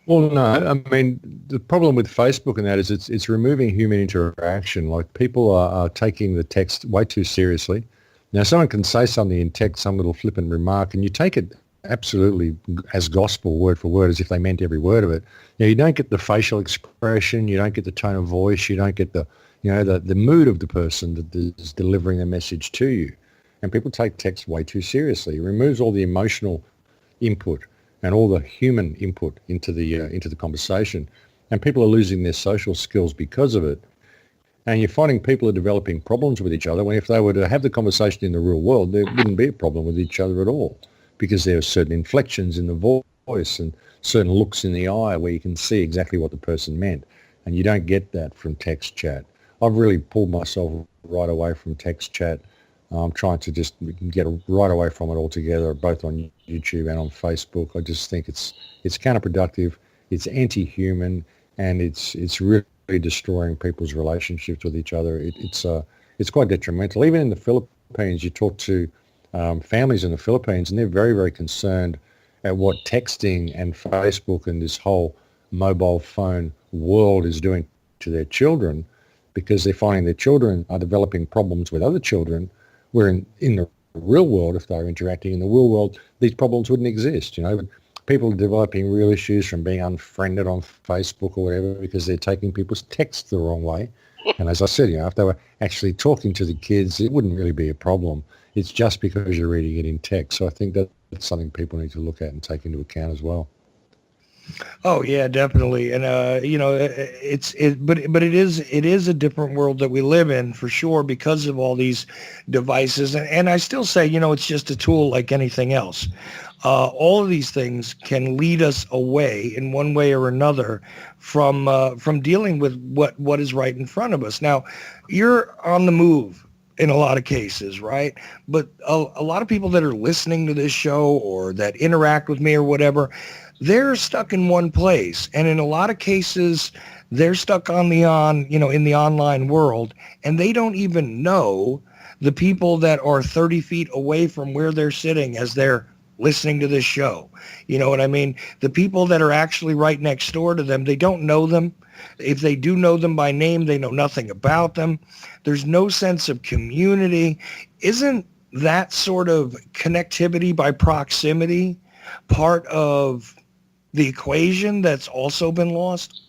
C: Well, no, I mean, the problem with Facebook and that is it's removing human interaction. Like people are taking the text way too seriously. Now, someone can say something in text, some little flippant remark, and you take it absolutely as gospel, word for word, as if they meant every word of it. You don't get the facial expression, you don't get the tone of voice, you don't get the mood of the person that is delivering the message to you. And people take text way too seriously. It removes all the emotional input and all the human input into the conversation. And people are losing their social skills because of it. And you're finding people are developing problems with each other when if they were to have the conversation in the real world, there wouldn't be a problem with each other at all because there are certain inflections in the voice and certain looks in the eye where you can see exactly what the person meant. And you don't get that from text chat. I've really pulled myself right away from text chat. I'm trying to just get right away from it altogether, both on YouTube and on Facebook. I just think it's counterproductive, it's anti-human, and it's really destroying people's relationships with each other. It's quite detrimental. Even in the Philippines, you talk to families in the Philippines, and they're very, very concerned at what texting and Facebook and this whole mobile phone world is doing to their children, because they're finding their children are developing problems with other children, where in the real world, if they're interacting in the real world, these problems wouldn't exist. But people are developing real issues from being unfriended on Facebook or whatever because they're taking people's texts the wrong way. And as I said, if they were actually talking to the kids, it wouldn't really be a problem. It's just because you're reading it in text. So I think that's something people need to look at and take into account as well.
A: Oh yeah, definitely, and but it is a different world that we live in for sure because of all these devices, and I still say it's just a tool like anything else. All of these things can lead us away in one way or another from dealing with what is right in front of us. Now, you're on the move in a lot of cases, right? But a lot of people that are listening to this show or that interact with me or whatever, they're stuck in one place. And in a lot of cases, they're stuck in the online world, and they don't even know the people that are 30 feet away from where they're sitting as they're listening to this show. You know what I mean? The people that are actually right next door to them, they don't know them. If they do know them by name, they know nothing about them. There's no sense of community. Isn't that sort of connectivity by proximity part of the equation that's also been lost?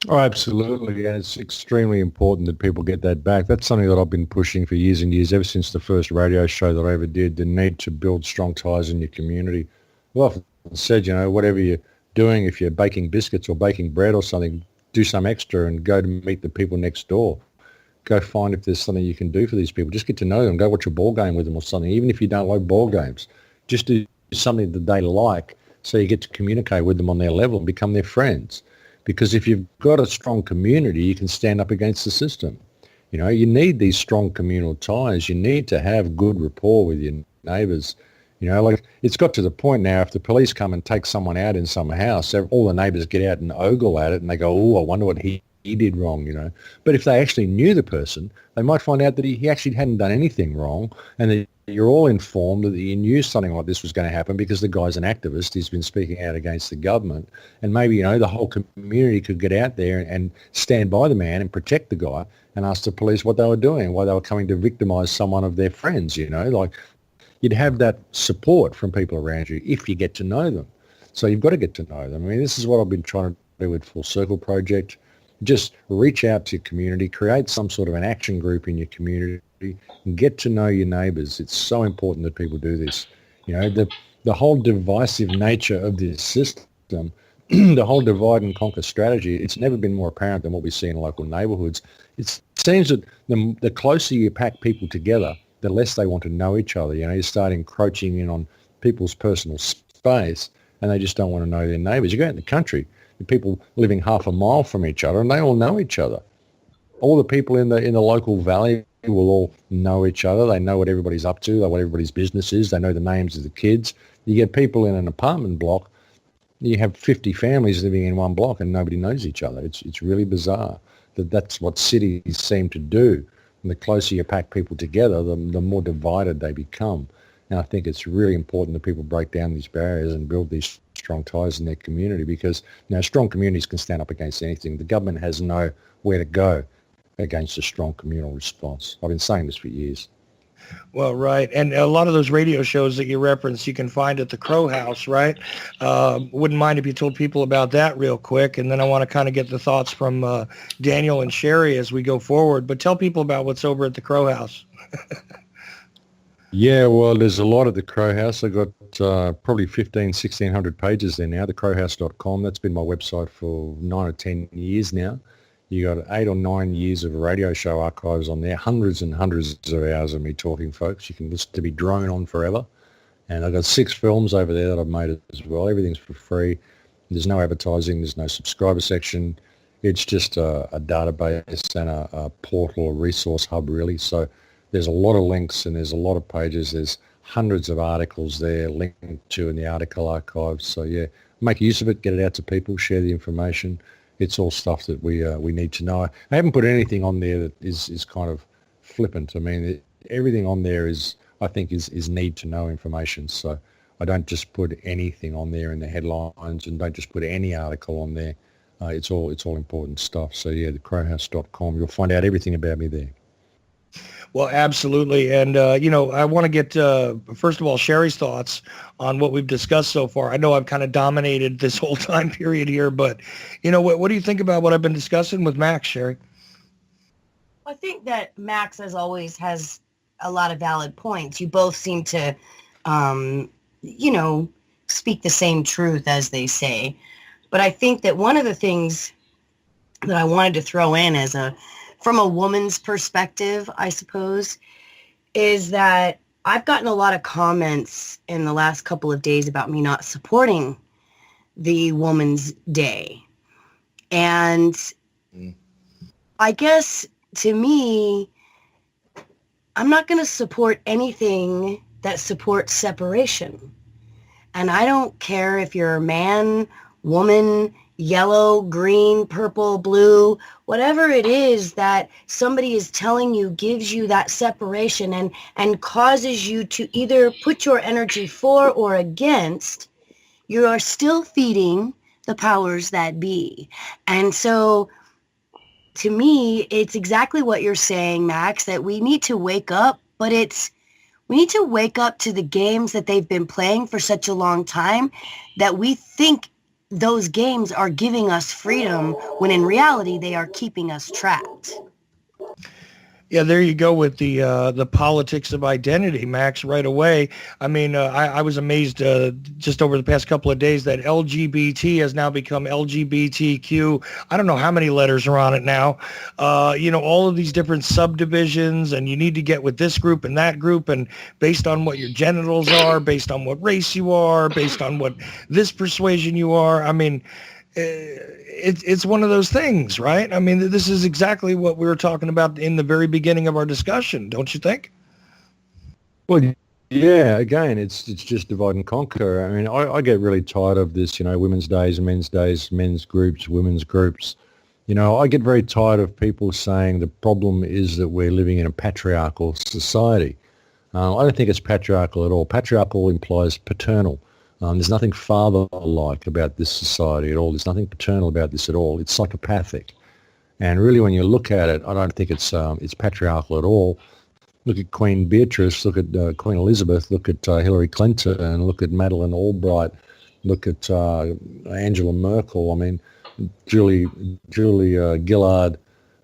C: Oh, absolutely. And it's extremely important that people get that back. That's something that I've been pushing for years and years, ever since the first radio show that I ever did, the need to build strong ties in your community. Well, I've often said, whatever you're doing, if you're baking biscuits or baking bread or something, do some extra and go to meet the people next door. Go find if there's something you can do for these people. Just get to know them. Go watch a ball game with them or something, even if you don't like ball games. Just do something that they like so you get to communicate with them on their level and become their friends. Because if you've got a strong community, you can stand up against the system. You need these strong communal ties. You need to have good rapport with your neighbours. Like it's got to the point now, if the police come and take someone out in some house, all the neighbours get out and ogle at it and they go, oh, I wonder what he did wrong, But if they actually knew the person, they might find out that he actually hadn't done anything wrong, and that you're all informed that you knew something like this was going to happen because the guy's an activist. He's been speaking out against the government. And maybe, the whole community could get out there and stand by the man and protect the guy and ask the police what they were doing, why they were coming to victimise someone of their friends, like you'd have that support from people around you if you get to know them. So you've got to get to know them. I mean, this is what I've been trying to do with Full Circle Project. Just reach out to your community, create some sort of an action group in your community, and get to know your neighbours. It's so important that people do this. The whole divisive nature of this system, the whole divide and conquer strategy, it's never been more apparent than what we see in local neighbourhoods. It seems that the closer you pack people together, the less they want to know each other. You start encroaching in on people's personal space, and they just don't want to know their neighbours. You go out in the country, people living half a mile from each other, and they all know each other. All the people in the local valley will all know each other. They know what everybody's up to, what everybody's business is. They know the names of the kids. You get people in an apartment block, you have 50 families living in one block, and nobody knows each other. It's really bizarre. That's what cities seem to do. And the closer you pack people together, the more divided they become. And I think it's really important that people break down these barriers and build these strong ties in their community, because strong communities can stand up against anything. The government has nowhere to go against a strong communal response. I've been saying this for years.
A: Well, right. And a lot of those radio shows that you referenced, you can find at the Crow House, right? Wouldn't mind if you told people about that real quick. And then I want to kind of get the thoughts from Daniel and Sherry as we go forward. But tell people about what's over at the Crow House.
C: Yeah, well, there's a lot at the Crow House. I've got probably 1,600 pages there now, thecrowhouse.com. That's been my website for 9 or 10 years now. You got 8 or 9 years of radio show archives on there, hundreds and hundreds of hours of me talking, folks. You can listen to me drone on forever. And I've got 6 films over there that I've made as well. Everything's for free. There's no advertising. There's no subscriber section. It's just a database and a portal, a resource hub, really. So there's a lot of links and there's a lot of pages. There's hundreds of articles there linked to in the article archives. So, yeah, make use of it, get it out to people, share the information. It's all stuff that we need to know. I haven't put anything on there that is kind of flippant. I mean, everything on there I think is need to know information. So I don't just put anything on there in the headlines, and don't just put any article on there. It's all important stuff. So yeah, thecrowhouse.com. You'll find out everything about me there.
A: Well, absolutely. And, I want to get, first of all, Sherry's thoughts on what we've discussed so far. I know I've kind of dominated this whole time period here, but, what do you think about what I've been discussing with Max, Sherry?
B: I think that Max, as always, has a lot of valid points. You both seem to, speak the same truth, as they say. But I think that one of the things that I wanted to throw in from a woman's perspective, I suppose, is that I've gotten a lot of comments in the last couple of days about me not supporting the Woman's Day. And I guess, to me, I'm not going to support anything that supports separation. And I don't care if you're a man, woman, yellow, green, purple, blue, whatever it is that somebody is telling you gives you that separation and causes you to either put your energy for or against. You are still feeding the powers that be. And so to me, it's exactly what you're saying, Max, that we need to wake up, but we need to wake up to the games that they've been playing for such a long time that we think those games are giving us freedom when in reality they are keeping us trapped.
A: Yeah, there you go with the politics of identity, Max, right away. I mean, I was amazed just over the past couple of days that LGBT has now become LGBTQ. I don't know how many letters are on it now. All of these different subdivisions, and you need to get with this group and that group, and based on what your genitals are, based on what race you are, based on what this persuasion you are. I mean, it's one of those things, right? I mean, this is exactly what we were talking about in the very beginning of our discussion, don't you think?
C: Well, yeah, again, it's just divide and conquer. I mean, I get really tired of this, women's days, men's groups, women's groups. I get very tired of people saying the problem is that we're living in a patriarchal society. I don't think it's patriarchal at all. Patriarchal implies paternal. There's nothing father-like about this society at all. There's nothing paternal about this at all. It's psychopathic. And really, when you look at it, I don't think it's patriarchal at all. Look at Queen Beatrice, look at Queen Elizabeth, look at Hillary Clinton, and look at Madeleine Albright, look at Angela Merkel. I mean, Julie Gillard.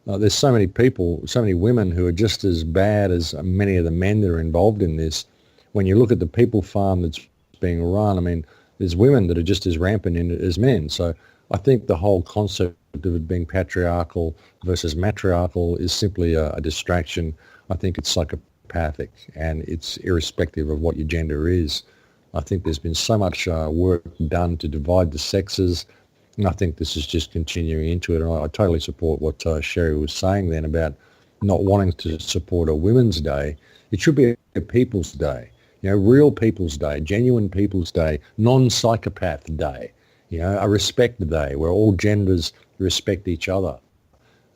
C: There's so many people, so many women who are just as bad as many of the men that are involved in this. When you look at the people farm that's being run, I mean, there's women that are just as rampant in it as men. So I think the whole concept of it being patriarchal versus matriarchal is simply a distraction. I think it's psychopathic, and it's irrespective of what your gender is. I think there's been so much work done to divide the sexes, and I think this is just continuing into it. And I totally support what Sherry was saying then about not wanting to support a Women's Day. It should be a People's Day. Real People's Day, genuine People's Day, non-psychopath day, a respect day where all genders respect each other.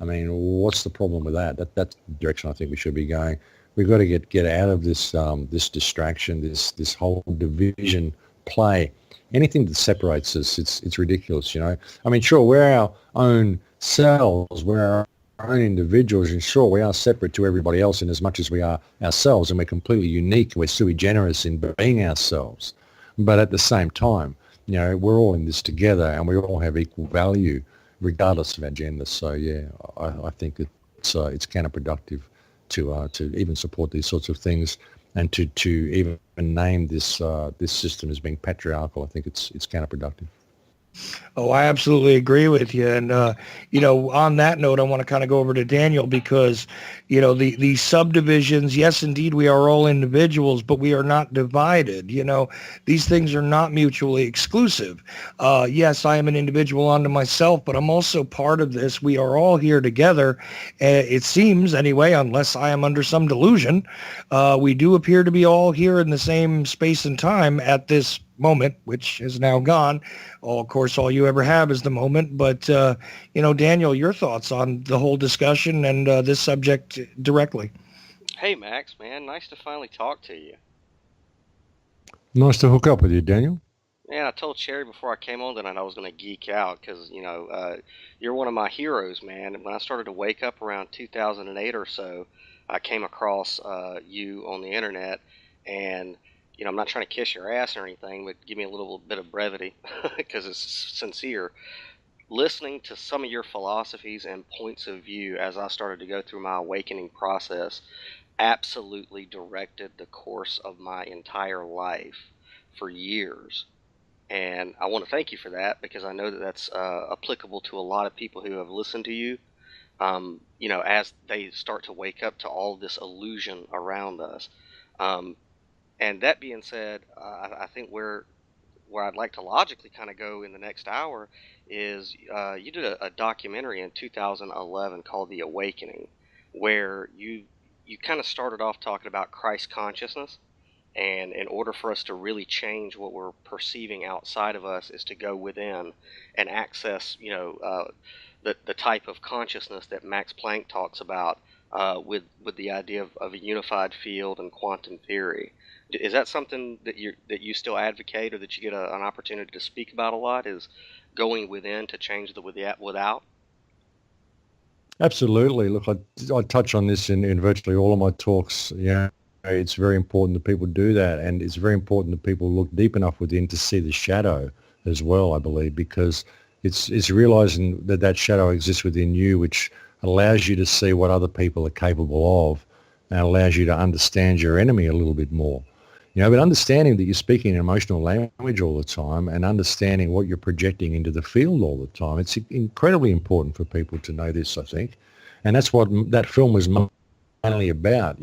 C: I mean, what's the problem with that? That's the direction I think we should be going. We've got to get out of this this distraction, this whole division play. Anything that separates us, it's ridiculous, I mean, sure, we're our own selves, we're our own individuals, and sure, we are separate to everybody else in as much as we are ourselves, and we're completely unique. We're sui generis in being ourselves. But at the same time, we're all in this together, and we all have equal value, regardless of our gender. So yeah, I think it's counterproductive to even support these sorts of things, and to even name this system as being patriarchal. I think it's counterproductive.
A: Oh, I absolutely agree with you. And, on that note, I want to kind of go over to Daniel because, the subdivisions, yes, indeed, we are all individuals, but we are not divided. These things are not mutually exclusive. Yes, I am an individual unto myself, but I'm also part of this. We are all here together. It seems, anyway, unless I am under some delusion, we do appear to be all here in the same space and time at this moment, which is now gone. Of course, all you ever have is the moment. But, Daniel, your thoughts on the whole discussion and this subject directly.
D: Hey, Max, man. Nice to finally talk to you.
C: Nice to hook up with you, Daniel.
D: Yeah, I told Sherry before I came on tonight I was going to geek out because, you're one of my heroes, man. And when I started to wake up around 2008 or so, I came across you on the internet, and I'm not trying to kiss your ass or anything, but give me a little bit of brevity because it's sincere. Listening to some of your philosophies and points of view as I started to go through my awakening process absolutely directed the course of my entire life for years. And I want to thank you for that because I know that that's applicable to a lot of people who have listened to you, as they start to wake up to all this illusion around us. And that being said, I think where I'd like to logically kind of go in the next hour is you did a documentary in 2011 called The Awakening, where you kind of started off talking about Christ consciousness. And in order for us to really change what we're perceiving outside of us is to go within and access, the type of consciousness that Max Planck talks about with the idea of a unified field and quantum theory. Is that something that you still advocate, or that you get an opportunity to speak about a lot? Is going within to change the without?
C: Absolutely. Look, I touch on this in virtually all of my talks. It's very important that people do that, and it's very important that people look deep enough within to see the shadow as well, I believe, because it's realizing that that shadow exists within you, which allows you to see what other people are capable of and allows you to understand your enemy a little bit more. But understanding that you're speaking emotional language all the time and understanding what you're projecting into the field all the time, it's incredibly important for people to know this, I think. And that's what that film was mainly about.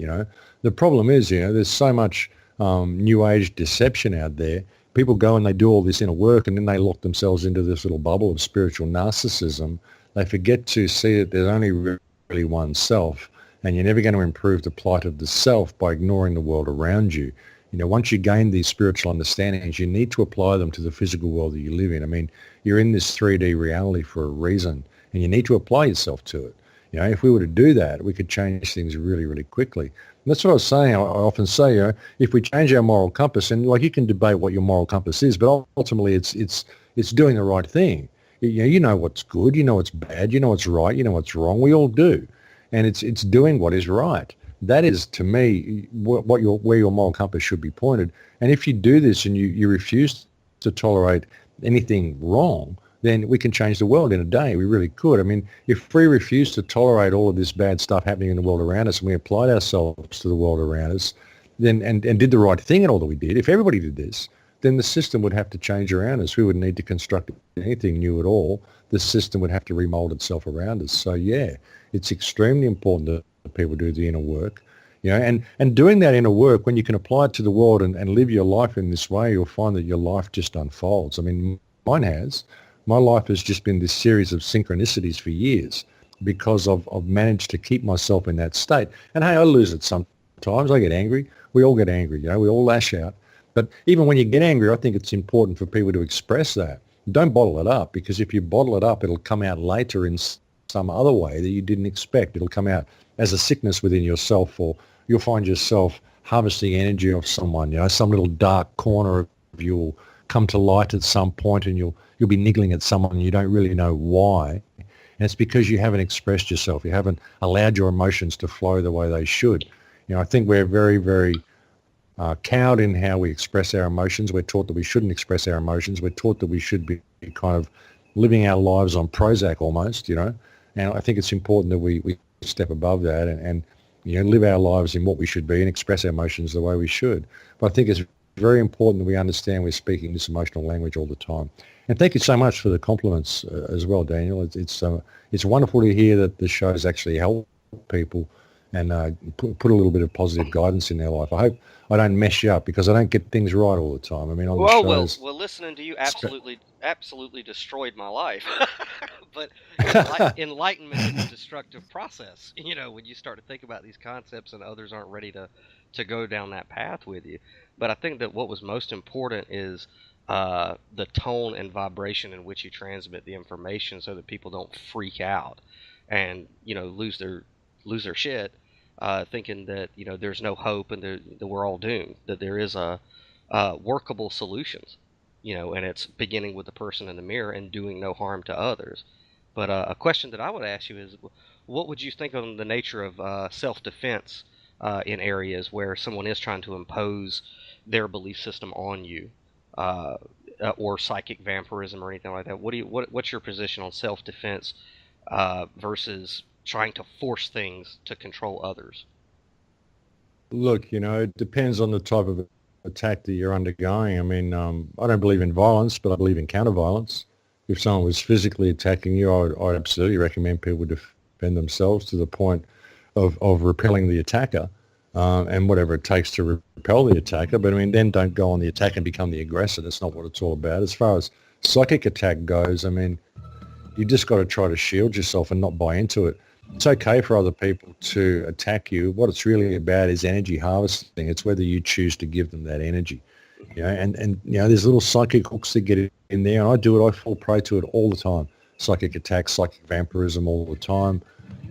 C: The problem is, there's so much new age deception out there. People go and they do all this inner work and then they lock themselves into this little bubble of spiritual narcissism. They forget to see that there's only really one self, and you're never going to improve the plight of the self by ignoring the world around you. Once you gain these spiritual understandings, you need to apply them to the physical world that you live in. I mean, you're in this 3D reality for a reason, and you need to apply yourself to it. If we were to do that, we could change things really, really quickly. And that's what I was saying. I often say, if we change our moral compass, and like you can debate what your moral compass is, but ultimately it's doing the right thing. You know what's good, you know what's bad, you know what's right, you know what's wrong. We all do, and it's doing what is right. That is, to me, where your moral compass should be pointed. And if you do this and you refuse to tolerate anything wrong, then we can change the world in a day. We really could. I mean, if we refuse to tolerate all of this bad stuff happening in the world around us and we applied ourselves to the world around us, then and did the right thing in all that we did, if everybody did this, then the system would have to change around us. We wouldn't need to construct anything new at all. The system would have to remold itself around us. So, yeah, it's extremely important that people do the inner work. And doing that inner work, when you can apply it to the world and live your life in this way, you'll find that your life just unfolds. I mean, mine has. My life has just been this series of synchronicities for years because I've managed to keep myself in that state. And hey, I lose it sometimes. I get angry. We all get angry. We all lash out. But even when you get angry, I think it's important for people to express that. Don't bottle it up, because if you bottle it up, it'll come out later in some other way that you didn't expect. It'll come out as a sickness within yourself, or you'll find yourself harvesting energy off someone. Some little dark corner of you will come to light at some point, and you'll be niggling at someone and you don't really know why. And it's because you haven't expressed yourself. You haven't allowed your emotions to flow the way they should. I think we're very, very cowed in how we express our emotions. We're taught that we shouldn't express our emotions. We're taught that we should be kind of living our lives on Prozac almost, And I think it's important that we step above that and live our lives in what we should be and express our emotions the way we should. But I think it's very important that we understand we're speaking this emotional language all the time. And thank you so much for the compliments as well, Daniel. It's wonderful to hear that the show's actually helped people and put a little bit of positive guidance in their life. I hope I don't mess you up, because I don't get things right all the time. I mean, on the shows...
D: Well, listening to you absolutely destroyed my life. But enlightenment is a destructive process. When you start to think about these concepts and others aren't ready to go down that path with you. But I think that what was most important is the tone and vibration in which you transmit the information, so that people don't freak out and lose their shit, thinking that there's no hope and that we're all doomed. That there is a workable solutions, and it's beginning with the person in the mirror and doing no harm to others. But a question that I would ask you is, what would you think of the nature of self-defense in areas where someone is trying to impose their belief system on you, or psychic vampirism or anything like that? What's your position on self-defense versus trying to force things to control others?
C: Look, it depends on the type of attack that you're undergoing. I mean, I don't believe in violence, but I believe in counter-violence. If someone was physically attacking you, I'd absolutely recommend people defend themselves to the point of repelling the attacker, and whatever it takes to repel the attacker. But I mean, then don't go on the attack and become the aggressor. That's not what it's all about. As far as psychic attack goes, I mean, you just got to try to shield yourself and not buy into it. It's okay for other people to attack you. What it's really about is energy harvesting. It's whether you choose to give them that energy. And there's little psychic hooks that get in there, and I do it. I fall prey to it all the time. Psychic attacks, psychic vampirism all the time.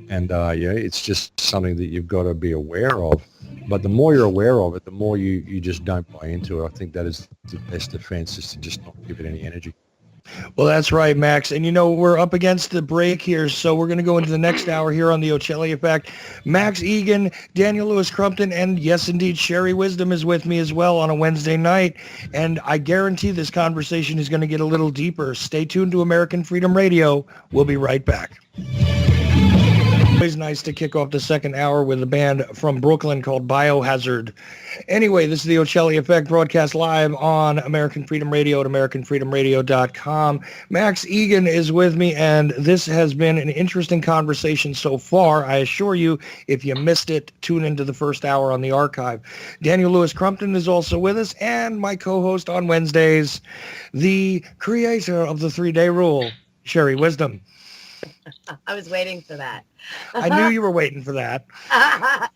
C: And it's just something that you've got to be aware of. But the more you're aware of it, the more you just don't buy into it. I think that is the best defense, is to just not give it any energy.
A: Well, that's right, Max. And, we're up against the break here, so we're going to go into the next hour here on the Ochelli Effect. Max Igan, Daniel Lewis Crumpton, and yes, indeed, Sherry Wisdom is with me as well on a Wednesday night. And I guarantee this conversation is going to get a little deeper. Stay tuned to American Freedom Radio. We'll be right back. Always nice to kick off the second hour with a band from Brooklyn called Biohazard. Anyway, this is the Ochelli Effect, broadcast live on American Freedom Radio at AmericanFreedomRadio.com. Max Igan is with me, and this has been an interesting conversation so far. I assure you, if you missed it, tune into the first hour on the archive. Daniel Lewis Crumpton is also with us, and my co-host on Wednesdays, the creator of the 3-day rule, Sherry Wisdom.
B: I was waiting for that.
A: I knew you were waiting for that.
B: I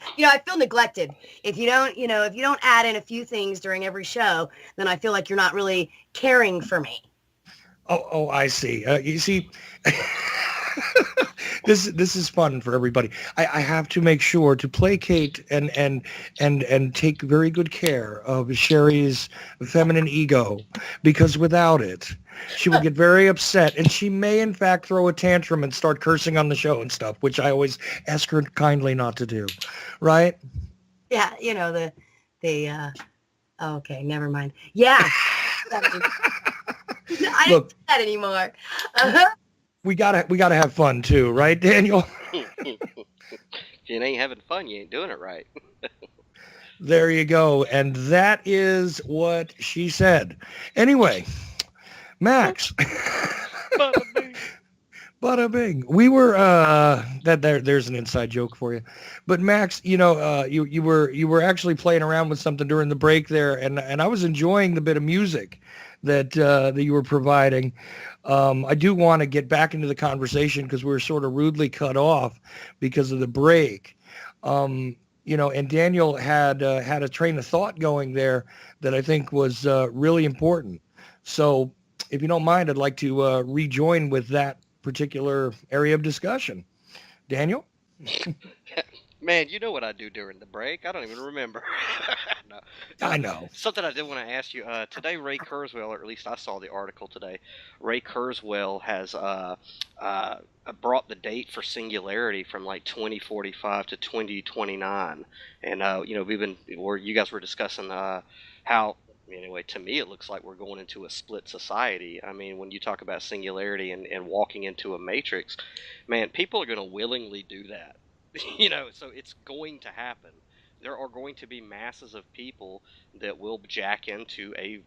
B: feel neglected. If you don't add in a few things during every show, then I feel like you're not really caring for me.
A: Oh, I see. You see, this is fun for everybody. I have to make sure to placate and take very good care of Sherry's feminine ego, because without it, she will get very upset, and she may in fact throw a tantrum and start cursing on the show and stuff, which I always ask her kindly not to do. Right?
B: Yeah, okay, never mind. Yeah. I don't do that anymore.
A: We gotta have fun too, right, Daniel?
D: If you ain't having fun, you ain't doing it right.
A: There you go. And that is what she said. Anyway, Max.
D: Bada bing.
A: Bada bing. We were there's an inside joke for you. But Max, you were actually playing around with something during the break there, and I was enjoying the bit of music that you were providing. I do want to get back into the conversation because we were sort of rudely cut off because of the break. And Daniel had a train of thought going there that I think was really important. So if you don't mind, I'd like to rejoin with that particular area of discussion. Daniel?
D: Man, you know what I do during the break. I don't even remember. No.
A: I know.
D: Something I did want to ask you. Today, Ray Kurzweil, or at least I saw the article today, Ray Kurzweil has brought the date for singularity from like 2045 to 2029. And, you guys were discussing how, anyway, to me, it looks like we're going into a split society. I mean, when you talk about singularity and walking into a matrix, man, people are going to willingly do that. So it's going to happen. There are going to be masses of people that will jack into a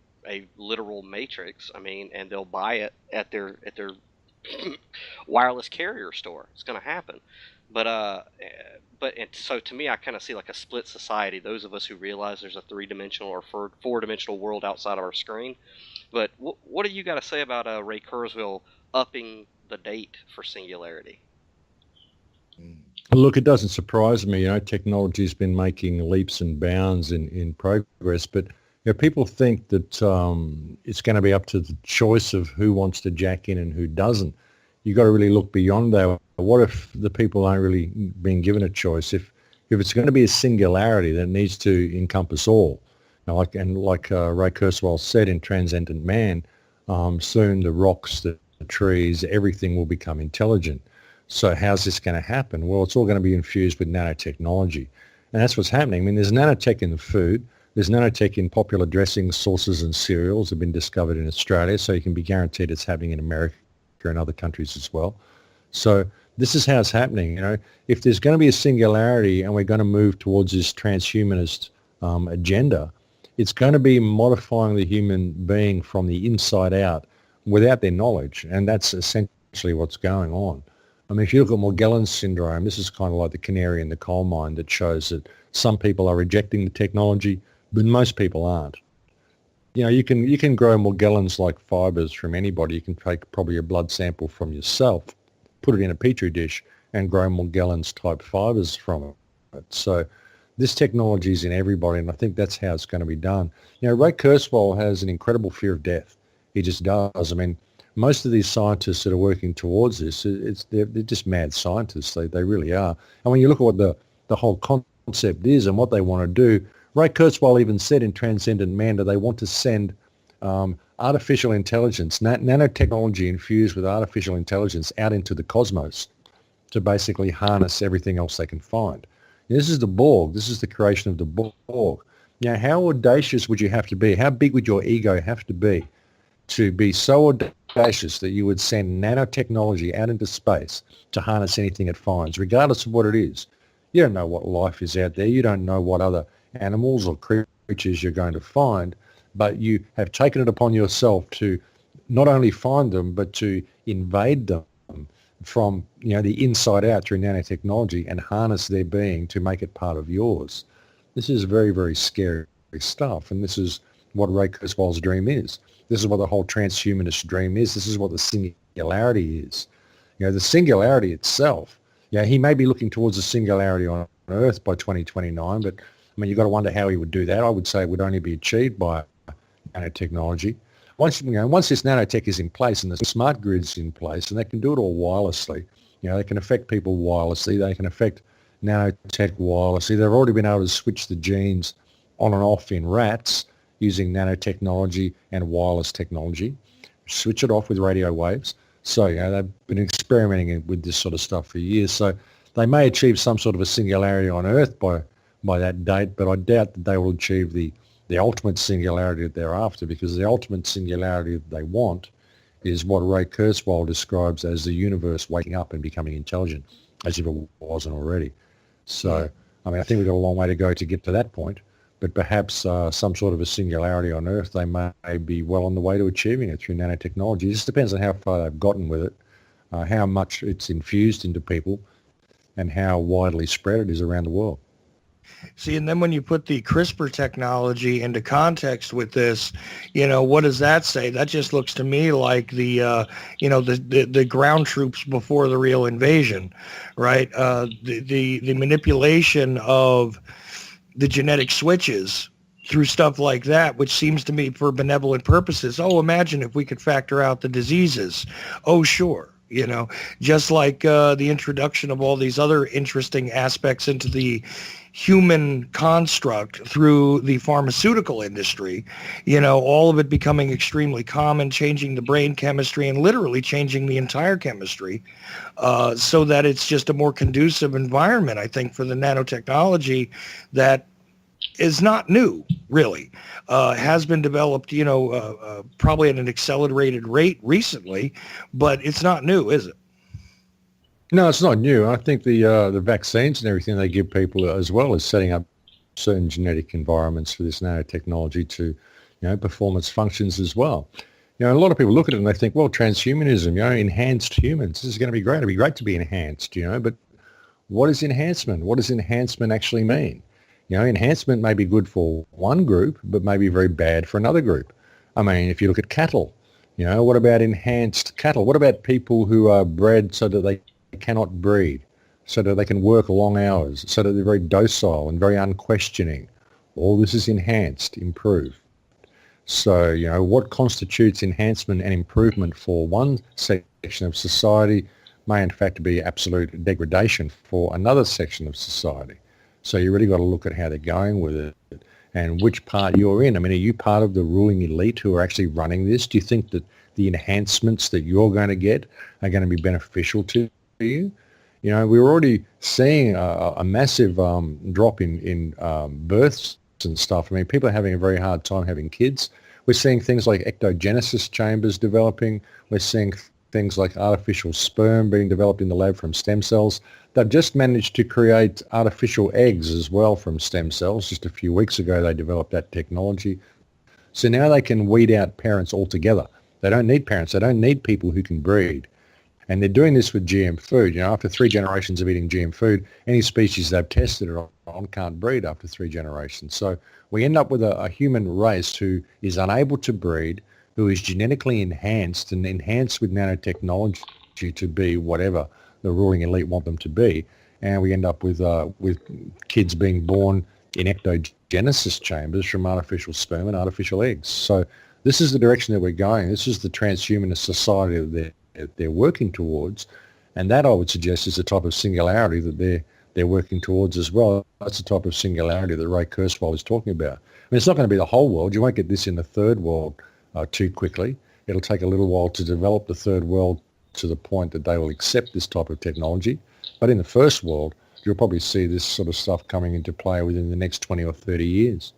D: literal matrix. I mean, and they'll buy it at their wireless carrier store. It's going to happen. So to me, I kind of see like a split society. Those of us who realize there's a 3-dimensional or 4-dimensional world outside of our screen. But what do you got to say about Ray Kurzweil upping the date for singularity?
C: Look, it doesn't surprise me. Technology's been making leaps and bounds in progress, but people think that it's going to be up to the choice of who wants to jack in and who doesn't. You've got to really look beyond that. What if the people aren't really being given a choice? If it's going to be a singularity, that needs to encompass all. Like Ray Kurzweil said in Transcendent Man, soon the rocks, the trees, everything will become intelligent. So how's this going to happen? Well, it's all going to be infused with nanotechnology. And that's what's happening. I mean, there's nanotech in the food. There's nanotech in popular dressings, sauces, and cereals that have been discovered in Australia. So you can be guaranteed it's happening in America and other countries as well. So this is how it's happening. If there's going to be a singularity and we're going to move towards this transhumanist agenda, it's going to be modifying the human being from the inside out without their knowledge. And that's essentially what's going on. I mean, if you look at Morgellons syndrome, this is kind of like the canary in the coal mine that shows that some people are rejecting the technology, but most people aren't. You can grow Morgellons like fibers from anybody. You can take probably a blood sample from yourself, put it in a petri dish, and grow Morgellons type fibers from it. So this technology is in everybody, and I think that's how it's going to be done. Ray Kurzweil has an incredible fear of death. He just does. I mean, most of these scientists that are working towards this, they're just mad scientists. They really are. And when you look at what the whole concept is and what they want to do, Ray Kurzweil even said in Transcendent Man that they want to send artificial intelligence, nanotechnology infused with artificial intelligence out into the cosmos to basically harness everything else they can find. This is the Borg. This is the creation of the Borg. Now, how audacious would you have to be? How big would your ego have to be so audacious that you would send nanotechnology out into space to harness anything it finds, regardless of what it is? You don't know what life is out there. You don't know what other animals or creatures you're going to find, but you have taken it upon yourself to not only find them, but to invade them from the inside out through nanotechnology and harness their being to make it part of yours. This is very, very scary stuff, and this is what Ray Kurzweil's dream is. This is what the whole transhumanist dream is. This is what the singularity is. The singularity itself. He may be looking towards the singularity on Earth by 2029, but I mean, you've got to wonder how he would do that. I would say it would only be achieved by nanotechnology. Once this nanotech is in place and the smart grid's in place, and they can do it all wirelessly, they can affect people wirelessly, they can affect nanotech wirelessly. They've already been able to switch the genes on and off in rats using nanotechnology and wireless technology, switch it off with radio waves. So, they've been experimenting with this sort of stuff for years. So they may achieve some sort of a singularity on Earth by that date, but I doubt that they will achieve the ultimate singularity that they're after, because the ultimate singularity that they want is what Ray Kurzweil describes as the universe waking up and becoming intelligent, as if it wasn't already. So, I mean, I think we've got a long way to go to get to that point, but perhaps some sort of a singularity on Earth, they may be well on the way to achieving it through nanotechnology. It just depends on how far they've gotten with it, how much it's infused into people, and how widely spread it is around the world.
A: See, and then when you put the CRISPR technology into context with this, what does that say? That just looks to me like the ground troops before the real invasion, right? The manipulation of the genetic switches through stuff like that, which seems to me for benevolent purposes. Oh, imagine if we could factor out the diseases. Oh, sure. Just like the introduction of all these other interesting aspects into the human construct through the pharmaceutical industry, all of it becoming extremely common, changing the brain chemistry and literally changing the entire chemistry so that it's just a more conducive environment, I think, for the nanotechnology that is not new, really. Has been developed, probably at an accelerated rate recently, but it's not new, is it?
C: No, it's not new. I think the vaccines and everything they give people as well is setting up certain genetic environments for this nanotechnology to, perform its functions as well. A lot of people look at it and they think, well, transhumanism, enhanced humans, this is going to be great. It'd be great to be enhanced, but what is enhancement? What does enhancement actually mean? Enhancement may be good for one group, but may be very bad for another group. I mean, if you look at cattle, what about enhanced cattle? What about people who are bred so that they cannot breed, so that they can work long hours, so that they're very docile and very unquestioning? All this is enhanced, improved. So, what constitutes enhancement and improvement for one section of society may in fact be absolute degradation for another section of society. So you really got to look at how they're going with it and which part you're in. I mean, are you part of the ruling elite who are actually running this? Do you think that the enhancements that you're going to get are going to be beneficial to you? We're already seeing a massive drop in births and stuff. I mean, people are having a very hard time having kids. We're seeing things like ectogenesis chambers developing. We're seeing things like artificial sperm being developed in the lab from stem cells. They've just managed to create artificial eggs as well from stem cells. Just a few weeks ago, they developed that technology. So now they can weed out parents altogether. They don't need parents. They don't need people who can breed. And they're doing this with GM food. After 3 generations of eating GM food, any species they've tested it on can't breed after 3 generations. So we end up with a human race who is unable to breed, who is genetically enhanced and enhanced with nanotechnology to be whatever the ruling elite want them to be. And we end up with kids being born in ectogenesis chambers from artificial sperm and artificial eggs. So this is the direction that we're going. This is the transhumanist society that they're working towards. And that, I would suggest, is the type of singularity that they're working towards as well. That's the type of singularity that Ray Kurzweil is talking about. I mean, it's not going to be the whole world. You won't get this in the third world too quickly. It'll take a little while to develop the third world to the point that they will accept this type of technology. But in the first world, you'll probably see this sort of stuff coming into play within the next 20 or 30 years.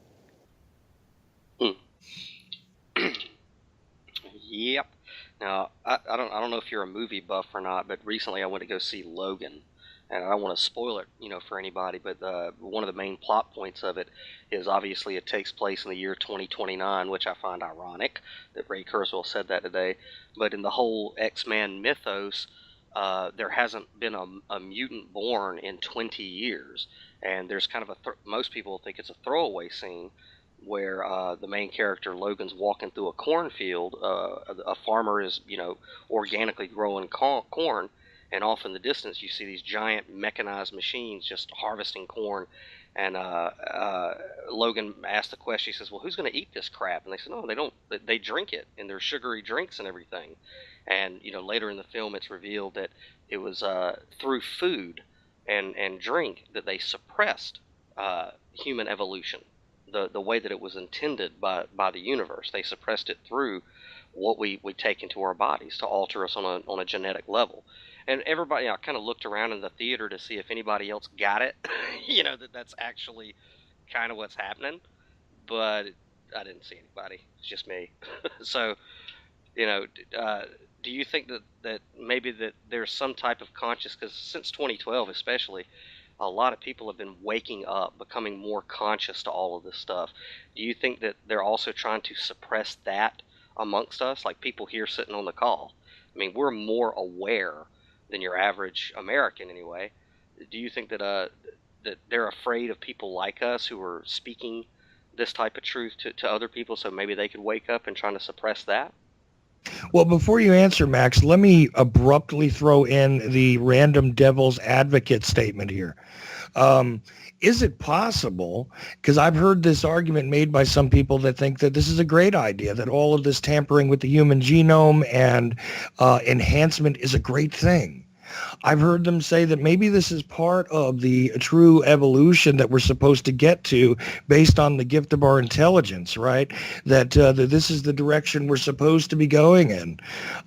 D: Yep. Now, I don't know if you're a movie buff or not, but recently I went to go see Logan, and I don't want to spoil it, for anybody, but one of the main plot points of it is obviously it takes place in the year 2029, which I find ironic that Ray Kurzweil said that today. But in the whole X-Men mythos, there hasn't been a mutant born in 20 years, and there's kind of most people think it's a throwaway scene where the main character Logan's walking through a cornfield. A farmer is, organically growing corn, and off in the distance you see these giant mechanized machines just harvesting corn. And Logan asked the question. He says, "Well, who's going to eat this crap?" And they said, "No, they don't. They drink it in their sugary drinks and everything." And later in the film, it's revealed that it was through food and drink that they suppressed human evolution. The way that it was intended by the universe. They suppressed it through what we take into our bodies to alter us on a genetic level. And everybody, I kind of looked around in the theater to see if anybody else got it, that's actually kind of what's happening. But I didn't see anybody. It's just me. So, do you think that maybe that there's some type of conscious, because since 2012 especially, a lot of people have been waking up, becoming more conscious to all of this stuff. Do you think that they're also trying to suppress that amongst us, like people here sitting on the call? I mean, we're more aware than your average American anyway. Do you think that that they're afraid of people like us who are speaking this type of truth to other people, so maybe they could wake up and trying to suppress that?
A: Well, before you answer, Max, let me abruptly throw in the random devil's advocate statement here. Is it possible, because I've heard this argument made by some people that think that this is a great idea, that all of this tampering with the human genome and enhancement is a great thing. I've heard them say that maybe this is part of the true evolution that we're supposed to get to based on the gift of our intelligence, right? That this is the direction we're supposed to be going in.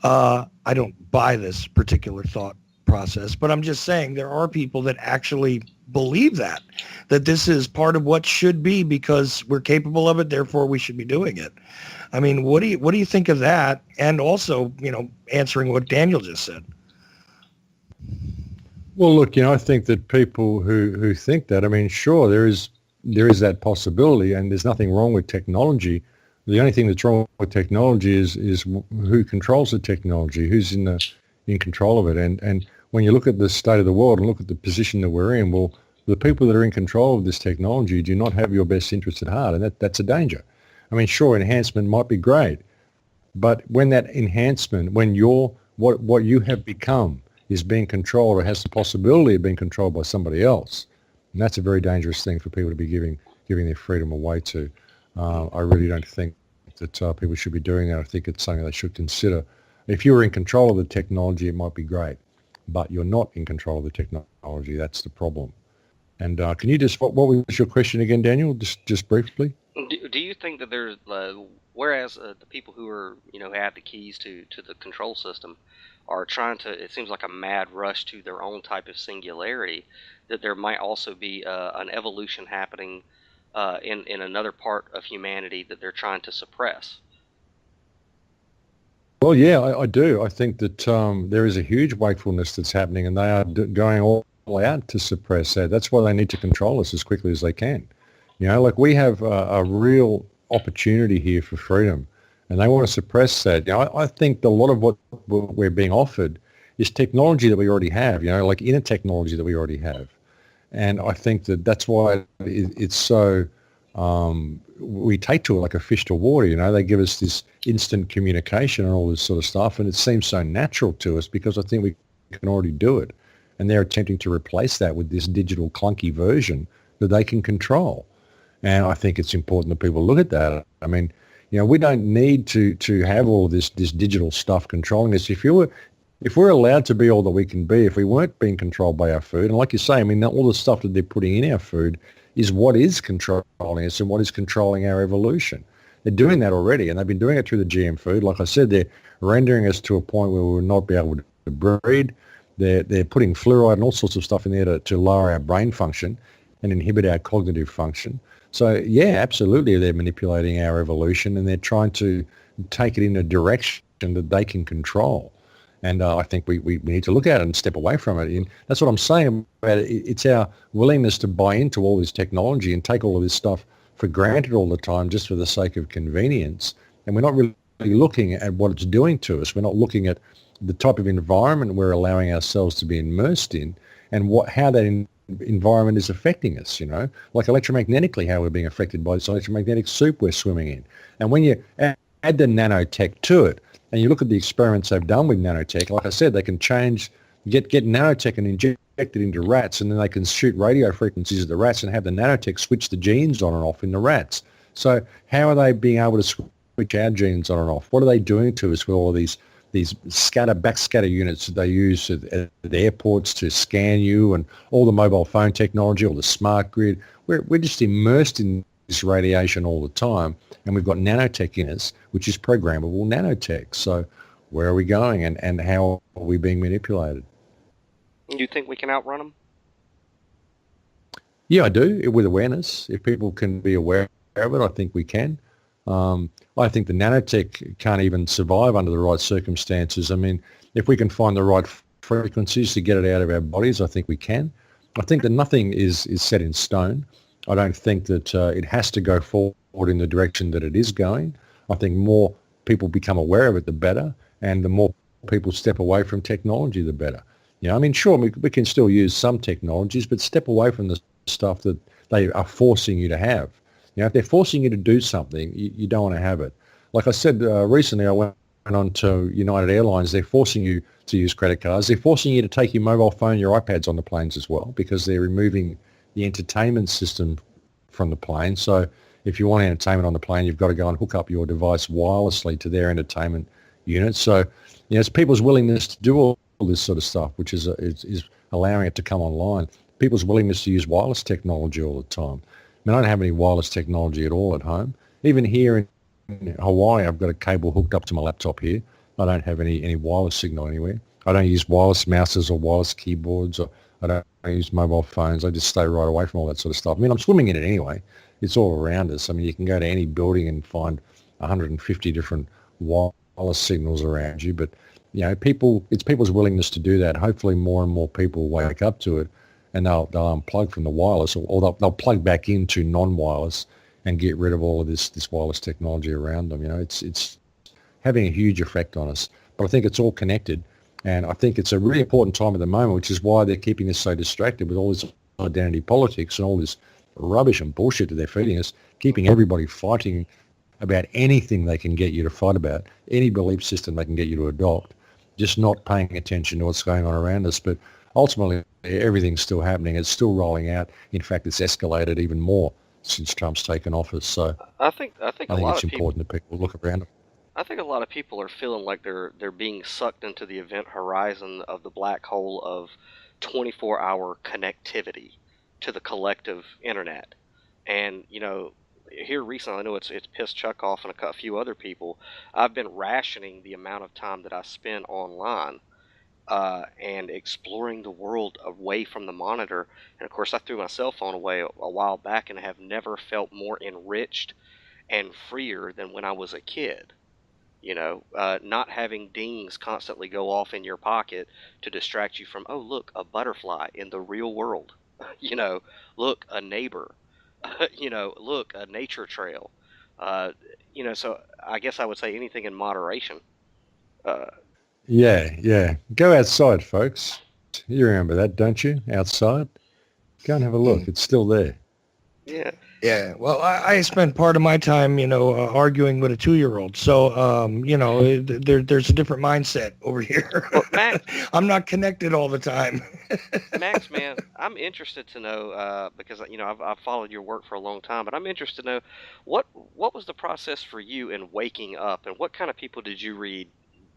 A: I don't buy this particular thought process, but I'm just saying there are people that actually believe that this is part of what should be because we're capable of it, therefore we should be doing it. I mean, what do you think of that? And also, answering what Daniel just said.
C: Well, look, I think that people who think that, I mean, sure, there is that possibility, and there's nothing wrong with technology. The only thing that's wrong with technology is who controls the technology, who's in control of it. And when you look at the state of the world and look at the position that we're in, well, the people that are in control of this technology do not have your best interests at heart, and that's a danger. I mean, sure, enhancement might be great, but when that enhancement, when what you have become is being controlled or has the possibility of being controlled by somebody else, and that's a very dangerous thing for people to be giving their freedom away to. I really don't think that people should be doing that. I think it's something they should consider. If you were in control of the technology, it might be great, but you're not in control of the technology. That's the problem. And can you just, what was your question again, Daniel? Just briefly.
D: Do you think that there's, whereas the people who are, have the keys to the control system are trying to, it seems like a mad rush to their own type of singularity, that there might also be an evolution happening in another part of humanity that they're trying to suppress?
C: Well, yeah, I do. I think that there is a huge wakefulness that's happening, and they are going all out to suppress that. That's why they need to control us as quickly as they can. Like we have a real opportunity here for freedom, and they want to suppress that. I think a lot of what we're being offered is technology that we already have, like inner technology that we already have. And I think that's why it's so, we take to it like a fish to water. They give us this instant communication and all this sort of stuff, and it seems so natural to us because I think we can already do it. And they're attempting to replace that with this digital clunky version that they can control. And I think it's important that people look at that. I mean, we don't need to have all of this digital stuff controlling us. If we're allowed to be all that we can be, if we weren't being controlled by our food, and like you say, I mean, all the stuff that they're putting in our food is what is controlling us and what is controlling our evolution. they're doing that already, and they've been doing it through the GM food. Like I said, they're rendering us to a point where we will not be able to breed. They're putting fluoride and all sorts of stuff in there to lower our brain function and inhibit our cognitive function. So yeah, absolutely, they're manipulating our evolution, and they're trying to take it in a direction that they can control. And I think we need to look at it and step away from it. And that's what I'm saying about it. It's our willingness to buy into all this technology and take all of this stuff for granted all the time just for the sake of convenience. And we're not really looking at what it's doing to us. We're not looking at the type of environment we're allowing ourselves to be immersed in and how that environment is affecting us, like electromagnetically, how we're being affected by this electromagnetic soup we're swimming in. And when you add the nanotech to it, and you look at the experiments they've done with nanotech, like I said, they can get nanotech and inject it into rats, and then they can shoot radio frequencies at the rats and have the nanotech switch the genes on and off in the rats. So how are they being able to switch our genes on and off? What are they doing to us with all of these backscatter units that they use at the airports to scan you, and all the mobile phone technology, all the smart grid? We're just immersed in this radiation all the time, and we've got nanotech in us, which is programmable nanotech. So where are we going, and how are we being manipulated?
D: You think we can outrun them?
C: Yeah, I do, with awareness. If people can be aware of it, I think we can. I think the nanotech can't even survive under the right circumstances. I mean, if we can find the right frequencies to get it out of our bodies, I think we can. I think that nothing is set in stone. I don't think that it has to go forward in the direction that it is going. I think more people become aware of it, the better, and the more people step away from technology, the better. I mean, sure, we can still use some technologies, but step away from the stuff that they are forcing you to have. If they're forcing you to do something, you don't want to have it. Like I said recently, I went on to United Airlines. They're forcing you to use credit cards. They're forcing you to take your mobile phone, your iPads on the planes as well, because they're removing the entertainment system from the plane. So if you want entertainment on the plane, you've got to go and hook up your device wirelessly to their entertainment unit. So it's people's willingness to do all this sort of stuff, which is allowing it to come online. People's willingness to use wireless technology all the time. I mean, I don't have any wireless technology at all at home. Even here in Hawaii, I've got a cable hooked up to my laptop here. I don't have any wireless signal anywhere. I don't use wireless mouses or wireless keyboards, or I don't use mobile phones. I just stay right away from all that sort of stuff. I mean, I'm swimming in it anyway. It's all around us. I mean, you can go to any building and find 150 different wireless signals around you. But, it's people's willingness to do that. Hopefully more and more people wake up to it, and they'll unplug from the wireless, or they'll plug back into non-wireless and get rid of all of this wireless technology around them. It's having a huge effect on us. But I think it's all connected, and I think it's a really important time at the moment, which is why they're keeping us so distracted with all this identity politics and all this rubbish and bullshit that they're feeding us, keeping everybody fighting about anything they can get you to fight about, any belief system they can get you to adopt, just not paying attention to what's going on around us. But ultimately, everything's still happening. It's still rolling out. In fact, it's escalated even more since Trump's taken office. So
D: I think
C: it's important that people look around them.
D: I think a lot of people are feeling like they're being sucked into the event horizon of the black hole of 24-hour connectivity to the collective internet. And here recently, I know it's pissed Chuck off and a few other people. I've been rationing the amount of time that I spend online and exploring the world away from the monitor. And of course, I threw my cell phone away a while back and have never felt more enriched and freer than when I was a kid. Not having dings constantly go off in your pocket to distract you from, oh, look, a butterfly in the real world. Look, a neighbor. Look, a nature trail. So I guess I would say anything in moderation.
C: Yeah. Go outside, folks. You remember that, don't you? Outside. Go and have a look. It's still there.
D: Yeah.
A: Yeah. Well, I spend part of my time, arguing with a 2-year-old. So, there's a different mindset over here.
D: Well, Max,
A: I'm not connected all the time.
D: Max, man, I'm interested to know because I've followed your work for a long time, but I'm interested to know what was the process for you in waking up, and what kind of people did you read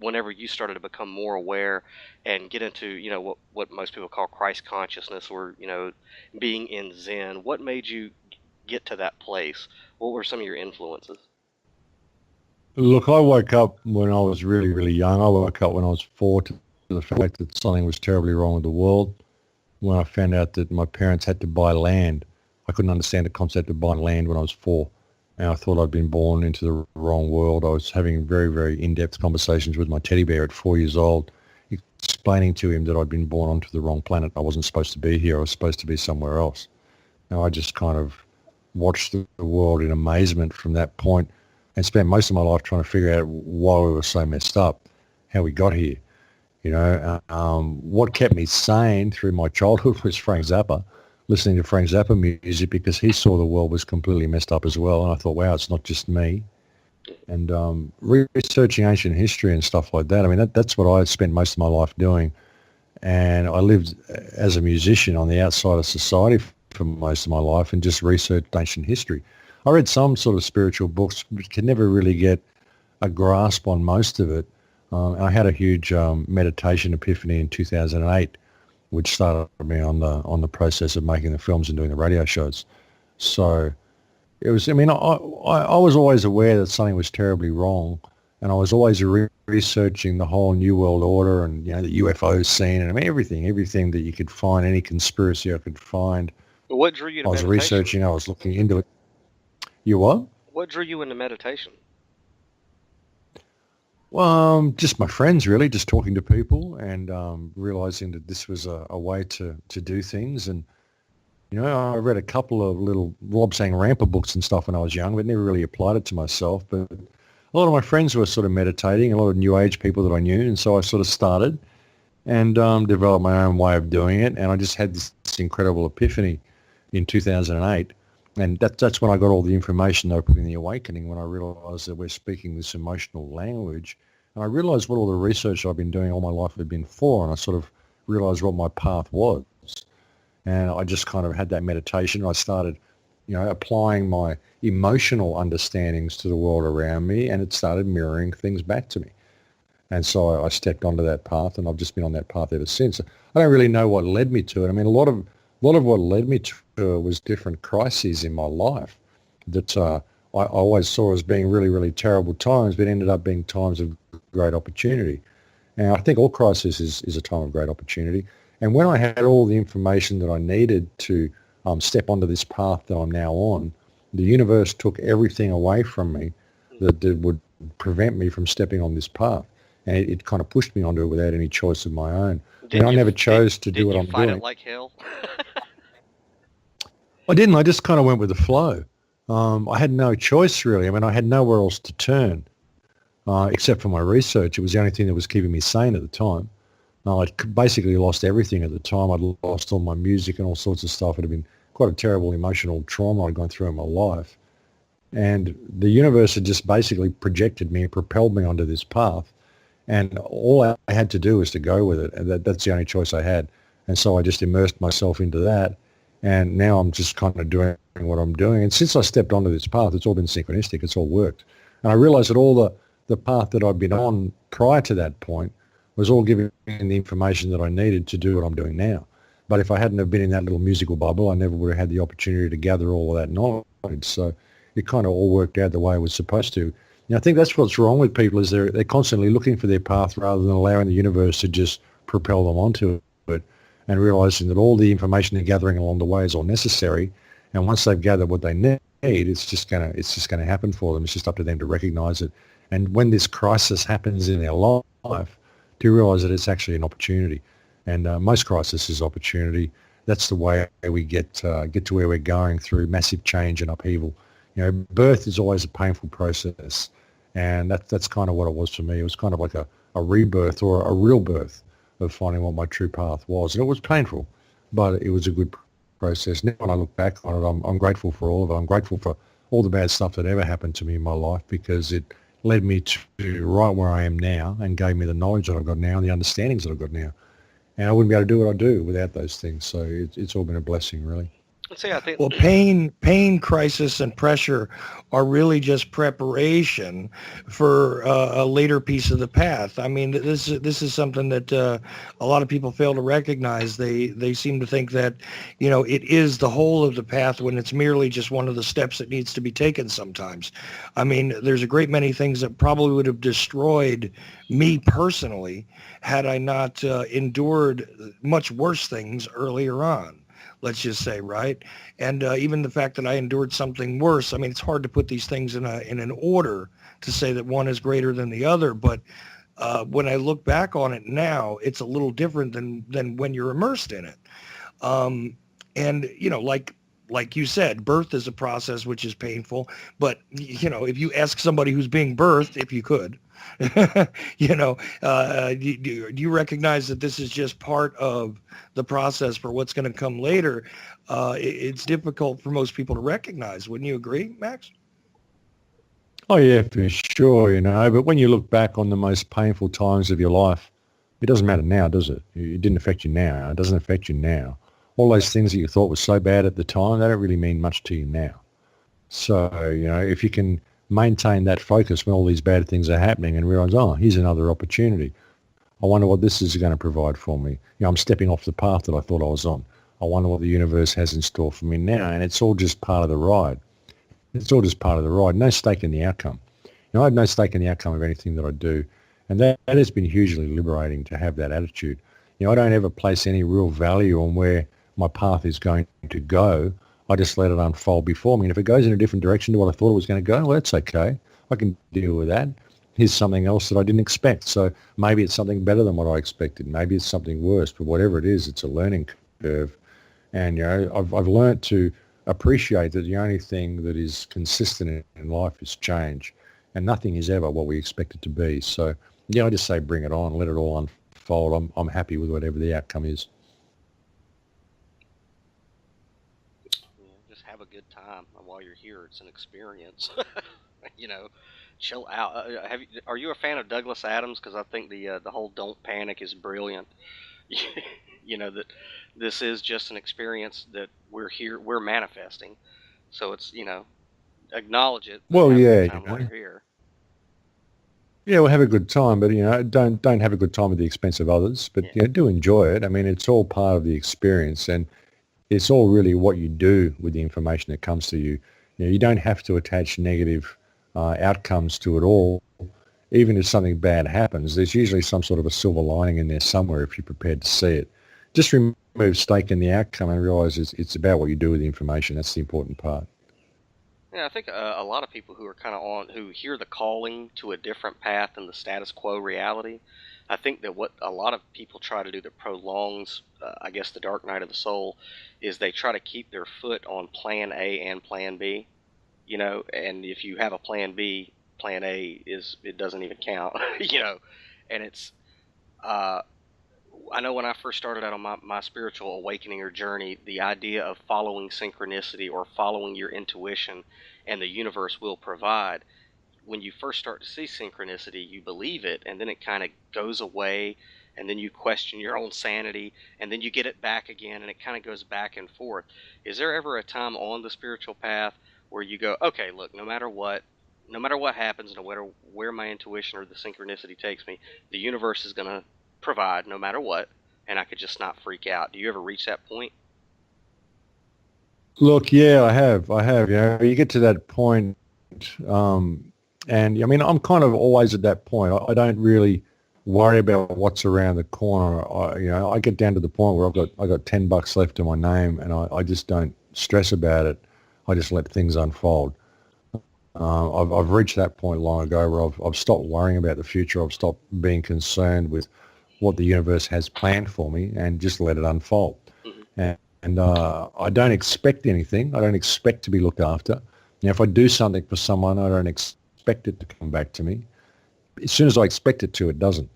D: whenever you started to become more aware and get into what most people call Christ consciousness, or being in Zen. What made you get to that place? What were some of your influences?
C: Look, I woke up when I was really, really young. I woke up when I was 4 to the fact that something was terribly wrong with the world. When I found out that my parents had to buy land, I couldn't understand the concept of buying land when I was 4. And I thought I'd been born into the wrong world. I was having very, very in-depth conversations with my teddy bear at 4 years old, explaining to him that I'd been born onto the wrong planet. I wasn't supposed to be here. I was supposed to be somewhere else. And I just kind of watched the world in amazement from that point and spent most of my life trying to figure out why we were so messed up, how we got here. What kept me sane through my childhood was Frank Zappa, listening to Frank Zappa music, because he saw the world was completely messed up as well. And I thought, wow, it's not just me. And researching ancient history and stuff like that, I mean, that's what I spent most of my life doing. And I lived as a musician on the outside of society for most of my life and just researched ancient history. I read some sort of spiritual books, but could never really get a grasp on most of it. I had a huge meditation epiphany in 2008, which started me on the process of making the films and doing the radio shows. So it was, I mean, I was always aware that something was terribly wrong, and I was always researching the whole New World Order and, the UFO scene, and I mean, everything that you could find, any conspiracy I could find.
D: But what drew you to
C: I was
D: meditation?
C: researching, I was looking into it. You what?
D: What drew you into meditation?
C: Well, just my friends, really, just talking to people and realizing that this was a way to do things. And, I read a couple of little Rob Sang Rampa books and stuff when I was young, but never really applied it to myself. But a lot of my friends were sort of meditating, a lot of New Age people that I knew. And so I sort of started and developed my own way of doing it. And I just had this incredible epiphany in 2008. And that's when I got all the information that I put in the awakening, when I realized that we're speaking this emotional language. And I realized what all the research I've been doing all my life had been for, and I sort of realized what my path was. And I just kind of had that meditation. I started, applying my emotional understandings to the world around me, and it started mirroring things back to me. And so I stepped onto that path, and I've just been on that path ever since. I don't really know what led me to it. I mean, a lot of what led me to it was different crises in my life that I always saw as being really, really terrible times, but ended up being times of great opportunity. And I think all crisis is a time of great opportunity. And when I had all the information that I needed to step onto this path that I'm now on, the universe took everything away from me that would prevent me from stepping on this path. And it kind of pushed me onto it without any choice of my own. I never chose to do what I'm doing. Did you fight
D: it like hell?
C: I didn't. I just kind of went with the flow. I had no choice, really. I mean, I had nowhere else to turn except for my research. It was the only thing that was keeping me sane at the time. I'd basically lost everything at the time. I'd lost all my music and all sorts of stuff. It had been quite a terrible emotional trauma I'd gone through in my life. And the universe had just basically projected me and propelled me onto this path. And all I had to do was to go with it. And that's the only choice I had. And so I just immersed myself into that. And now I'm just kind of doing what I'm doing. And since I stepped onto this path, it's all been synchronistic. It's all worked. And I realized that all the path that I'd been on prior to that point was all giving me the information that I needed to do what I'm doing now. But if I hadn't have been in that little musical bubble, I never would have had the opportunity to gather all of that knowledge. So it kind of all worked out the way it was supposed to. I think that's what's wrong with people, is they're constantly looking for their path rather than allowing the universe to just propel them onto it, and realizing that all the information they're gathering along the way is all necessary. And once they've gathered what they need, it's just gonna happen for them. It's just up to them to recognize it. And when this crisis happens in their life, to realize that it's actually an opportunity. And most crisis is opportunity. That's the way we get to where we're going, through massive change and upheaval. Birth is always a painful process, and that's kind of what it was for me. It was kind of like a rebirth, or a real birth, of finding what my true path was. And it was painful, but it was a good process. Now when I look back on it, I'm grateful for all of it. I'm grateful for all the bad stuff that ever happened to me in my life, because it led me to right where I am now and gave me the knowledge that I've got now and the understandings that I've got now. And I wouldn't be able to do what I do without those things. So it's all been a blessing, really.
D: See, I think
A: Well, pain, crisis, and pressure are really just preparation for a later piece of the path. I mean, this is something that a lot of people fail to recognize. They seem to think that, it is the whole of the path when it's merely just one of the steps that needs to be taken sometimes. I mean, there's a great many things that probably would have destroyed me personally had I not endured much worse things earlier on. Let's just say, right? And even the fact that I endured something worse, I mean, it's hard to put these things in an order to say that one is greater than the other. But when I look back on it now, it's a little different than when you're immersed in it. And, like you said, birth is a process which is painful. But, if you ask somebody who's being birthed, if you could, do you recognize that this is just part of the process for what's going to come later? It's difficult for most people to recognize. Wouldn't you agree, Max?
C: Oh yeah, for sure, but when you look back on the most painful times of your life, it doesn't matter now, does it? It didn't affect you now. It doesn't affect you now. All those things that you thought were so bad at the time, they don't really mean much to you now. So, if you can maintain that focus when all these bad things are happening and realize, oh, here's another opportunity. I wonder what this is going to provide for me. I'm stepping off the path that I thought I was on. I wonder what the universe has in store for me now. And it's all just part of the ride. It's all just part of the ride. No stake in the outcome. I have no stake in the outcome of anything that I do. And that has been hugely liberating to have that attitude. I don't ever place any real value on where my path is going to go. I just let it unfold before me. And if it goes in a different direction to what I thought it was going to go, well, that's okay. I can deal with that. Here's something else that I didn't expect. So maybe it's something better than what I expected. Maybe it's something worse. But whatever it is, it's a learning curve. And, I've learned to appreciate that the only thing that is consistent in life is change. And nothing is ever what we expect it to be. So, I just say bring it on. Let it all unfold. I'm happy with whatever the outcome is.
D: have a good time while you're here. It's an experience. Chill out. Are you a fan of Douglas Adams? Because I think the whole "don't panic" is brilliant. That this is just an experience that we're manifesting. So it's acknowledge it.
C: Well, yeah,
D: while you're here.
C: Yeah, we'll have a good time, but don't have a good time at the expense of others. But do enjoy it. I mean, it's all part of the experience, and it's all really what you do with the information that comes to you. You don't have to attach negative outcomes to it all. Even if something bad happens, there's usually some sort of a silver lining in there somewhere if you're prepared to see it. Just remove stake in the outcome and realize it's about what you do with the information. That's the important part.
D: Yeah, I think a lot of people who are who hear the calling to a different path than the status quo reality, I think that what a lot of people try to do that prolongs, I guess, the dark night of the soul, is they try to keep their foot on plan A and plan B, and if you have a plan B, plan A it doesn't even count, and it's, I know when I first started out on my spiritual awakening or journey, the idea of following synchronicity or following your intuition and the universe will provide. When you first start to see synchronicity, you believe it, and then it kind of goes away, and then you question your own sanity, and then you get it back again, and it kind of goes back and forth. Is there ever a time on the spiritual path where you go, okay, look, no matter what happens, no matter where my intuition or the synchronicity takes me, the universe is going to provide no matter what, and I could just not freak out? Do you ever reach that point?
C: Look, yeah, I have. You get to that point, and I mean, I'm kind of always at that point. I don't really worry about what's around the corner. I get down to the point where I got $10 left to my name, and I just don't stress about it. I just let things unfold. I've reached that point long ago where I've stopped worrying about the future. I've stopped being concerned with what the universe has planned for me, and just let it unfold. Mm-hmm. And I don't expect anything. I don't expect to be looked after. If I do something for someone, I don't expect it to come back to me. As soon as I expect it to, it doesn't.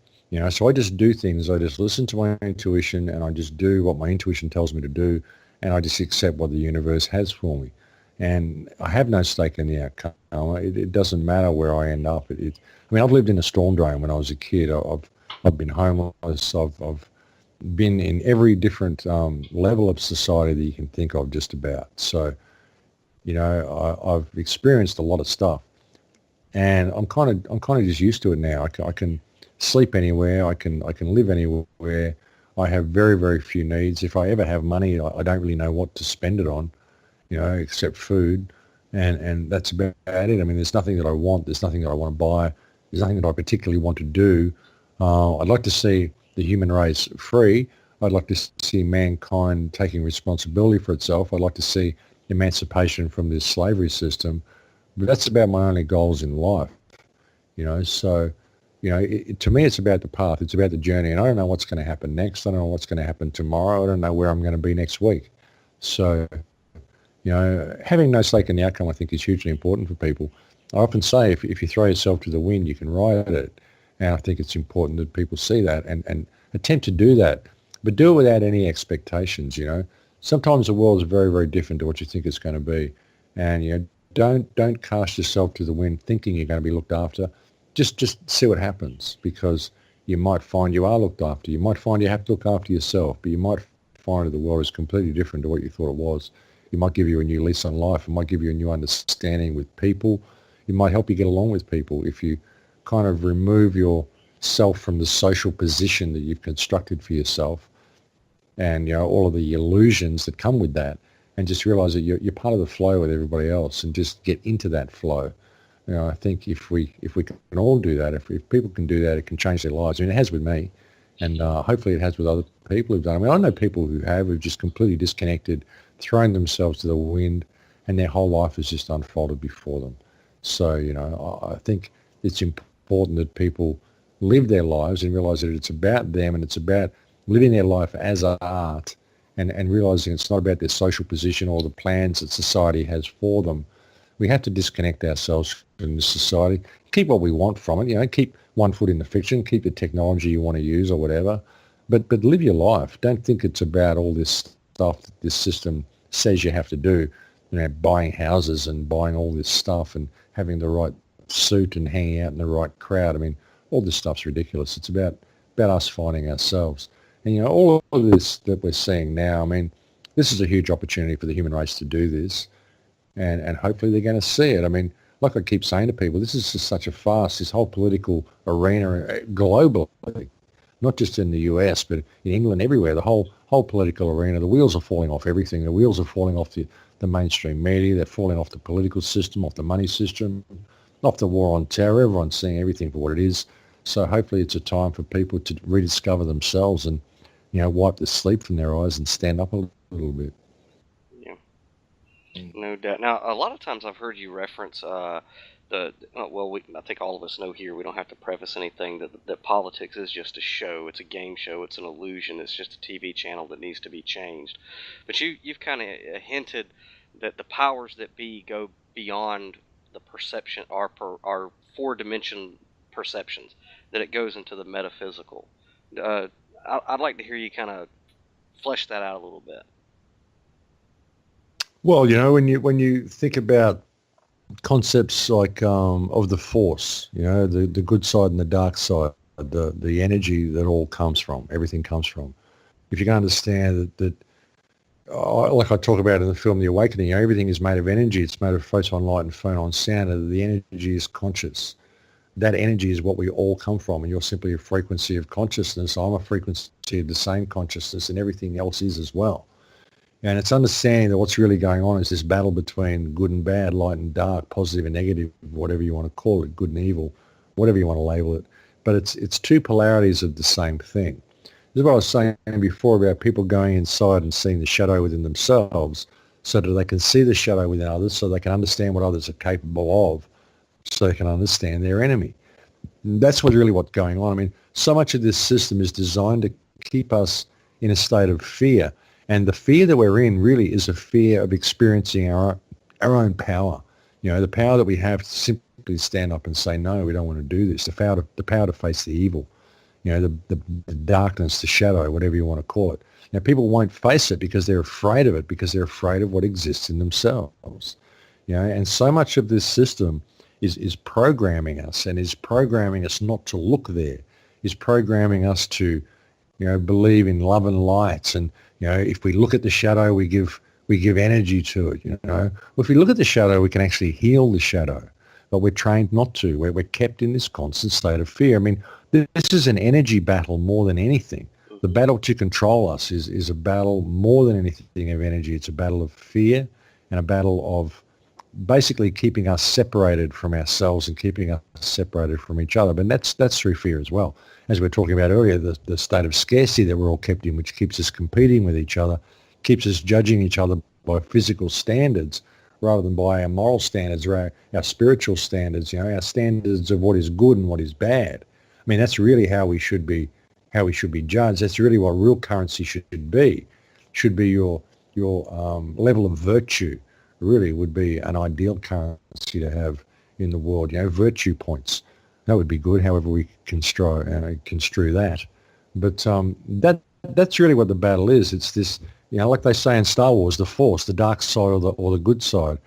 C: So I just do things. I just listen to my intuition, and I just do what my intuition tells me to do, and I just accept what the universe has for me. And I have no stake in the outcome. It doesn't matter where I end up. I've lived in a storm drain when I was a kid. I've been homeless. I've been in every different level of society that you can think of, just about. So, I've experienced a lot of stuff, and I'm kind of just used to it now. I can sleep anywhere. I can live anywhere. I have very, very few needs. If I ever have money, I don't really know what to spend it on, except food, and that's about it. I mean, there's nothing that I want. There's nothing that I want to buy. There's nothing that I particularly want to do. I'd like to see the human race free. I'd like to see mankind taking responsibility for itself. I'd like to see emancipation from this slavery system. But that's about my only goals in life, So, to me, it's about the path. It's about the journey. And I don't know what's going to happen next. I don't know what's going to happen tomorrow. I don't know where I'm going to be next week. So, having no stake in the outcome, I think, is hugely important for people. I often say if you throw yourself to the wind, you can ride it. And I think it's important that people see that and attempt to do that, but do it without any expectations, Sometimes the world is very, very different to what you think it's going to be. And, don't cast yourself to the wind thinking you're going to be looked after. Just see what happens, because you might find you are looked after. You might find you have to look after yourself, but you might find that the world is completely different to what you thought it was. It might give you a new lease on life. It might give you a new understanding with people. It might help you get along with people if you kind of remove yourself from the social position that you've constructed for yourself, and all of the illusions that come with that, and just realize that you're part of the flow with everybody else, and just get into that flow. I think if we can all do that, if people can do that, it can change their lives. I mean, it has with me, and hopefully it has with other people who've done it. I mean, I know people who've just completely disconnected, thrown themselves to the wind, and their whole life has just unfolded before them. So, I think it's important that people live their lives and realize that it's about them, and it's about living their life as art, and realizing it's not about their social position or the plans that society has for them. We have to disconnect ourselves from this society, keep what we want from it, keep one foot in the fiction, keep the technology you want to use or whatever, but live your life. Don't think it's about all this stuff that this system says you have to do, buying houses and buying all this stuff and having the right suit and hanging out in the right crowd. I mean, all this stuff's ridiculous. It's about us finding ourselves. And, all of this that we're seeing now, I mean, this is a huge opportunity for the human race to do this. And hopefully they're going to see it. I mean, like I keep saying to people, this is just such a farce, this whole political arena globally, not just in the US, but in England, everywhere, the whole political arena. The wheels are falling off everything. The wheels are falling off the mainstream media. They're falling off the political system, off the money system, off the war on terror. Everyone's seeing everything for what it is. So hopefully it's a time for people to rediscover themselves and, wipe the sleep from their eyes and stand up a little bit.
D: Yeah, no doubt. Now, a lot of times I've heard you reference I think all of us know here, we don't have to preface anything, that politics is just a show. It's a game show. It's an illusion. It's just a TV channel that needs to be changed. But you've kind of hinted that the powers that be go beyond the perception, our four-dimension perceptions, that it goes into the metaphysical. I'd like to hear you kind of flesh that out a little bit.
C: Well, when you think about concepts like of the force, the good side and the dark side, the energy that all comes from, everything comes from. If you can understand that like I talk about in the film The Awakening, everything is made of energy. It's made of photon light and photon sound, and the energy is conscious. That energy is what we all come from, and you're simply a frequency of consciousness. I'm a frequency of the same consciousness, and everything else is as well. And it's understanding that what's really going on is this battle between good and bad, light and dark, positive and negative, whatever you want to call it, good and evil, whatever you want to label it. But it's two polarities of the same thing. This is what I was saying before about people going inside and seeing the shadow within themselves so that they can see the shadow within others, so they can understand what others are capable of, so they can understand their enemy. And that's what's going on. I mean, so much of this system is designed to keep us in a state of fear. And the fear that we're in really is a fear of experiencing our own power. The power that we have to simply stand up and say, no, we don't want to do this. The power to face the evil, the darkness, the shadow, whatever you want to call it. Now, people won't face it because they're afraid of it, because they're afraid of what exists in themselves. And so much of this system is programming us, and is programming us not to look there, is programming us to believe in love and light, and if we look at the shadow, we give energy to it. Well, if we look at the shadow, we can actually heal the shadow, but we're trained not to. We're kept in this constant state of fear. I mean, this is an energy battle more than anything. The battle to control us is a battle more than anything of energy. It's a battle of fear and a battle of basically keeping us separated from ourselves and keeping us separated from each other. But that's through fear as well. As we were talking about earlier, the state of scarcity that we're all kept in, which keeps us competing with each other, keeps us judging each other by physical standards rather than by our moral standards or our spiritual standards, our standards of what is good and what is bad. I mean, that's really how we should be judged. That's really what real currency should be. Should be your level of virtue. Really would be an ideal currency to have in the world. Virtue points. That would be good. However, we construe that. But that's really what the battle is. It's this, like they say in Star Wars, the Force, the dark side or the good side.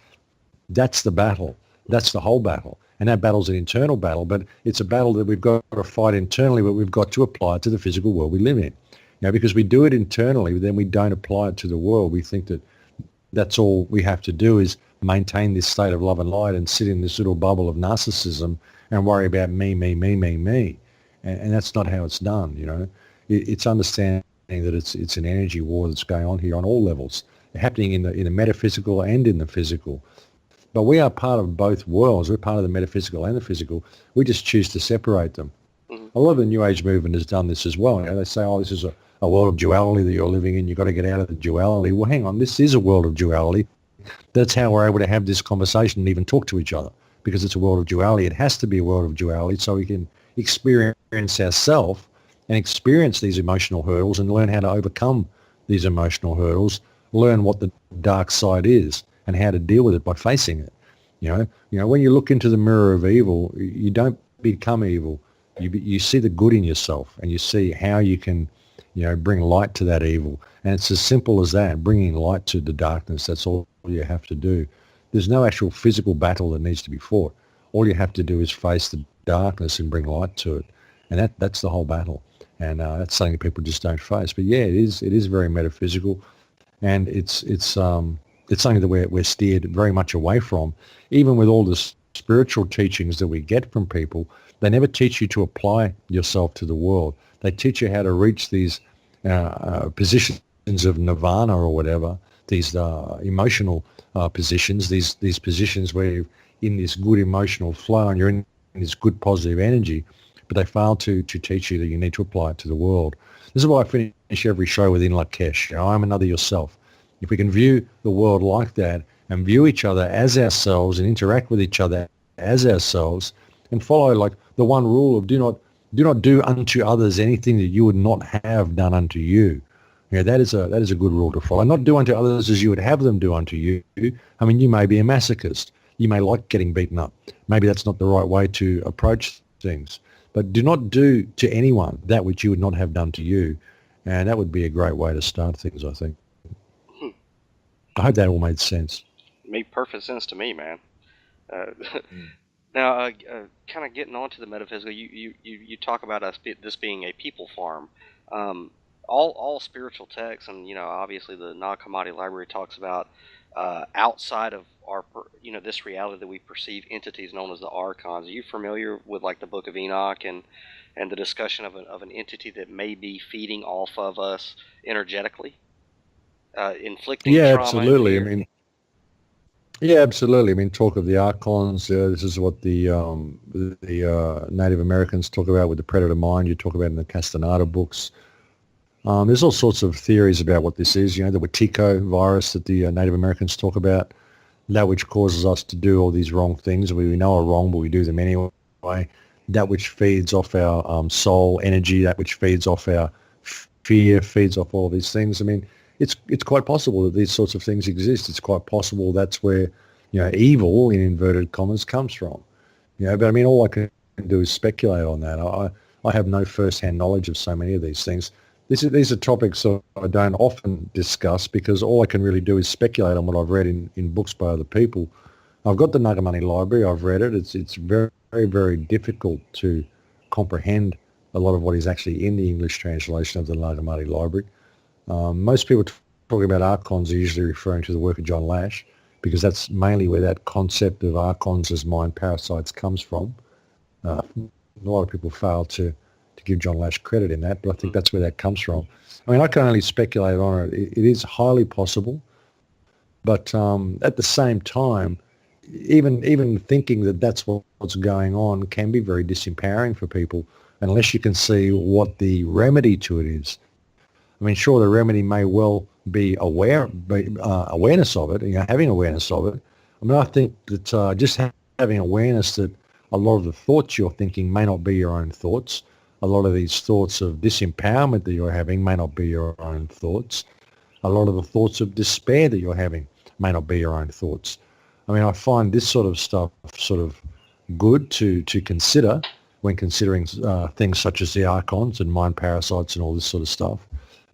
C: That's the battle. That's the whole battle. And that battle's an internal battle, but it's a battle that we've got to fight internally, but we've got to apply it to the physical world we live in. Because we do it internally, then we don't apply it to the world. We think that that's all we have to do is maintain this state of love and light and sit in this little bubble of narcissism and worry about me. And that's not how it's done, It's understanding that it's an energy war that's going on here on all levels, happening in the metaphysical and in the physical. But we are part of both worlds. We're part of the metaphysical and the physical. We just choose to separate them. A lot of the New Age movement has done this as well. They say, this is a world of duality that you're living in. You've got to get out of the duality. Well, hang on. This is a world of duality. That's how we're able to have this conversation and even talk to each other, because it's a world of duality. It has to be a world of duality so we can experience ourselves and experience these emotional hurdles and learn how to overcome these emotional hurdles, learn what the dark side is and how to deal with it by facing it. When you look into the mirror of evil, you don't become evil. You see the good in yourself and you see how you can, bring light to that evil. And it's as simple as that, bringing light to the darkness. That's all you have to do. There's no actual physical battle that needs to be fought. All you have to do is face the darkness and bring light to it. And that's the whole battle. And that's something that people just don't face. But yeah, it is very metaphysical, and it's something that we're steered very much away from. Even with all the spiritual teachings that we get from people, they never teach you to apply yourself to the world. They teach you how to reach these positions of nirvana or whatever, these emotional positions, these positions where you're in this good emotional flow and you're in this good positive energy, but they fail to teach you that you need to apply it to the world. This is why I finish every show with In Lakesh. I'm another yourself. If we can view the world like that and view each other as ourselves and interact with each other as ourselves and follow like the one rule of do not do unto others anything that you would not have done unto you. That is a good rule to follow. Not do unto others as you would have them do unto you. I mean, you may be a masochist. You may like getting beaten up. Maybe that's not the right way to approach things. But do not do to anyone that which you would not have done to you. And that would be a great way to start things, I think. I hope that all made sense.
D: Made perfect sense to me, man. Now, kind of getting on to the metaphysical, you talk about this being a people farm. All spiritual texts, and obviously the non-commodity library talks about outside of our this reality that we perceive entities known as the archons. Are you familiar with like the Book of Enoch and the discussion of an entity that may be feeding off of us energetically, inflicting trauma?
C: Absolutely. Absolutely. Talk of the archons. This is what the Native Americans talk about with the predator mind. You talk about in the Castaneda books. There's all sorts of theories about what this is. The Wetiko virus that the Native Americans talk about, that which causes us to do all these wrong things we know are wrong, but we do them anyway. That which feeds off our soul energy, that which feeds off our fear, feeds off all these things. It's quite possible that these sorts of things exist. It's quite possible that's where evil in inverted commas comes from. But all I can do is speculate on that. I have no first-hand knowledge of so many of these things. These are topics that I don't often discuss because all I can really do is speculate on what I've read in books by other people. I've got the Nagamani library. I've read it. It's very, very, very difficult to comprehend a lot of what is actually in the English translation of the Nag Hammadi library. Most people talking about archons are usually referring to the work of John Lash, because that's mainly where that concept of archons as mind parasites comes from. A lot of people fail to give John Lash credit in that, but I think that's where that comes from. I mean, I can only speculate on it. It is highly possible, but at the same time, even thinking that that's what's going on can be very disempowering for people unless you can see what the remedy to it is. I mean, sure, the remedy may well be awareness of it, having awareness of it. I mean, I think that just having awareness that a lot of the thoughts you're thinking may not be your own thoughts. A lot of these thoughts of disempowerment that you're having may not be your own thoughts. A lot of the thoughts of despair that you're having may not be your own thoughts. I mean, I find this sort of stuff sort of good to consider when considering things such as the archons and mind parasites and all this sort of stuff.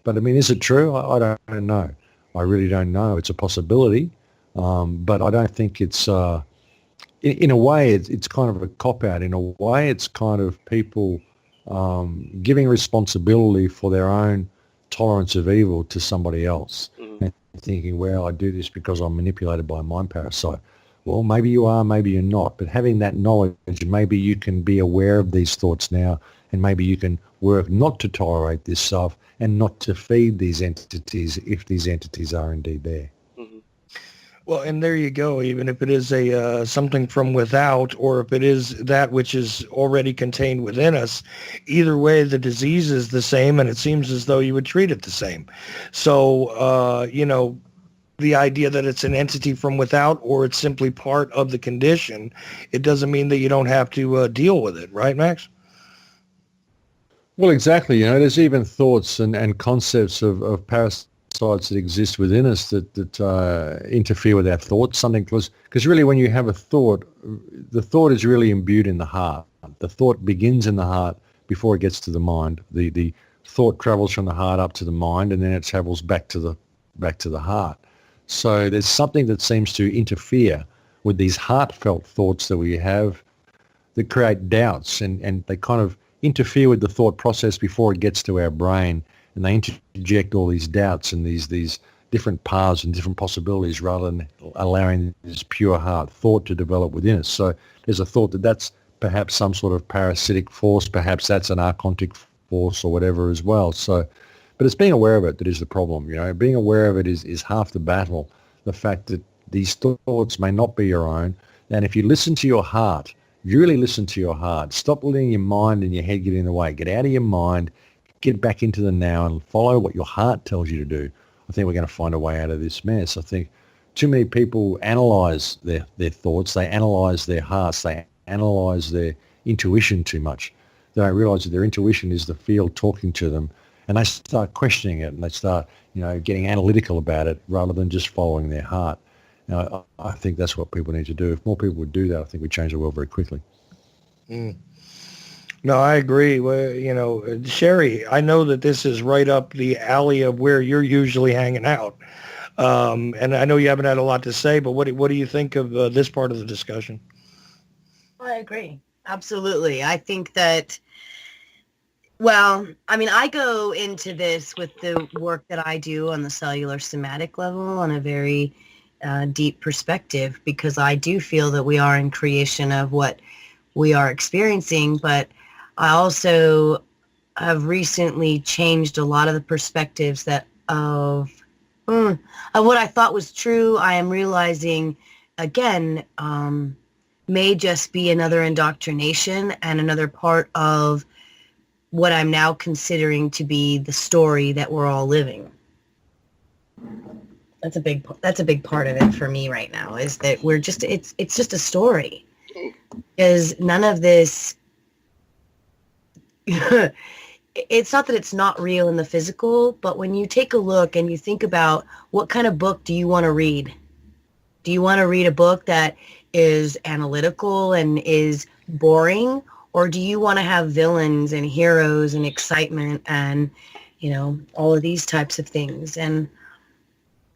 C: But I mean, is it true? I don't know. I really don't know. It's a possibility, but I don't think it's. In a way, it's kind of a cop-out. In a way, it's kind of people giving responsibility for their own tolerance of evil to somebody else, and thinking, well, I do this because I'm manipulated by a mind parasite. Well, maybe you are, maybe you're not. But having that knowledge, maybe you can be aware of these thoughts now, and maybe you can work not to tolerate this stuff and not to feed these entities if these entities are indeed there.
A: Well, and there you go. Even if it is a something from without, or if it is that which is already contained within us, either way, the disease is the same, and it seems as though you would treat it the same. So, the idea that it's an entity from without, or it's simply part of the condition, it doesn't mean that you don't have to deal with it, right, Max?
C: Well, exactly. There's even thoughts and concepts of parasites that exist within us that interfere with our thoughts. Something because really, when you have a thought, the thought is really imbued in the heart. The thought begins in the heart before it gets to the mind. The thought travels from the heart up to the mind, and then it travels back to the heart. So there's something that seems to interfere with these heartfelt thoughts that we have that create doubts, and they kind of interfere with the thought process before it gets to our brain. And they interject all these doubts and these different paths and different possibilities rather than allowing this pure heart thought to develop within us. So there's a thought that that's perhaps some sort of parasitic force, perhaps that's an archontic force or whatever as well. So, but it's being aware of it that is the problem. Being aware of it is half the battle. The fact that these thoughts may not be your own. And if you listen to your heart, you really listen to your heart. Stop letting your mind and your head get in the way. Get out of your mind. Get back into the now and follow what your heart tells you to do. I think we're going to find a way out of this mess. I think too many people analyze their thoughts. They analyze their hearts. They analyze their intuition too much. They don't realize that their intuition is the field talking to them, and they start questioning it, and they start, getting analytical about it rather than just following their heart. Now, I think that's what people need to do. If more people would do that, I think we'd change the world very quickly.
A: No, I agree. Well, Sherry, I know that this is right up the alley of where you're usually hanging out. And I know you haven't had a lot to say, but what do you think of this part of the discussion?
B: I agree. Absolutely. I think that, I go into this with the work that I do on the cellular somatic level on a very deep perspective, because I do feel that we are in creation of what we are experiencing, but I also have recently changed a lot of the perspectives of what I thought was true. I am realizing, again, may just be another indoctrination and another part of what I'm now considering to be the story that we're all living. That's a big part of it for me right now, is that it's just a story. Because none of this, it's not that it's not real in the physical, but when you take a look and you think about what kind of book do you want to read? Do you want to read a book that is analytical and is boring? Or do you want to have villains and heroes and excitement and, all of these types of things? And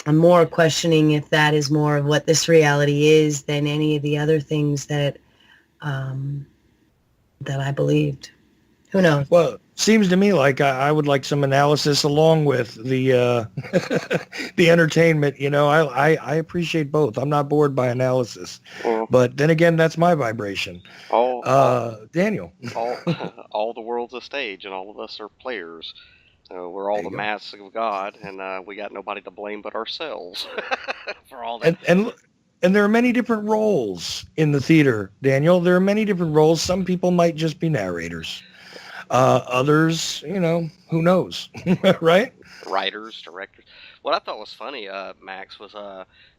B: I'm more questioning if that is more of what this reality is than any of the other things that I believed. Who knows?
A: Well, seems to me like I would like some analysis along with the the entertainment. I appreciate both. I'm not bored by analysis,
D: Well,
A: but then again, that's my vibration. Daniel,
D: all, all the world's a stage, and all of us are players. We're all
A: there
D: the
A: you go.
D: masks of God, and we got nobody to blame but ourselves for all that.
A: And there are many different roles in the theater, Daniel. There are many different roles. Some people might just be narrators. Others, who knows, right?
D: Writers, directors. What I thought was funny, Max, was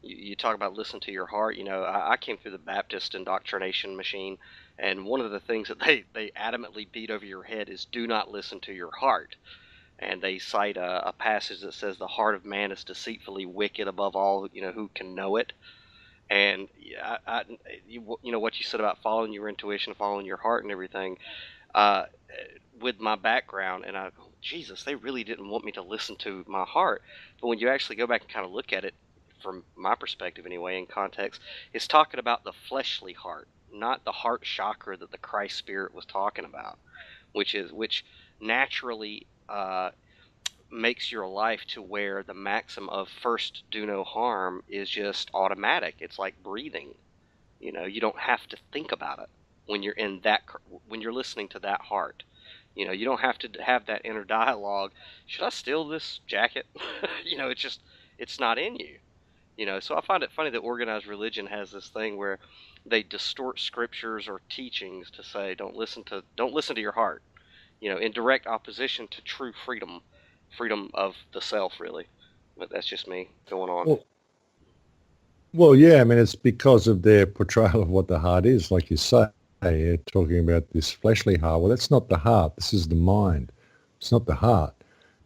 D: you talk about listen to your heart. I came through the Baptist indoctrination machine, and one of the things that they adamantly beat over your head is do not listen to your heart. And they cite a passage that says the heart of man is deceitfully wicked above all, who can know it. And what you said about following your intuition, following your heart and everything, uh, with my background, and I go, Jesus, they really didn't want me to listen to my heart. But when you actually go back and kind of look at it, from my perspective anyway, in context, it's talking about the fleshly heart, not the heart chakra that the Christ Spirit was talking about, which naturally makes your life to where the maxim of first do no harm is just automatic. It's like breathing. You don't have to think about it when you're listening to that heart. You don't have to have that inner dialogue. Should I steal this jacket? It's not in you. So I find it funny that organized religion has this thing where they distort scriptures or teachings to say don't listen to your heart. In direct opposition to true freedom of the self, really. But that's just me going on.
C: Well, yeah, I mean, it's because of their portrayal of what the heart is, like you say. You're talking about this fleshly heart. Well, that's not the heart. This is the mind. It's not the heart.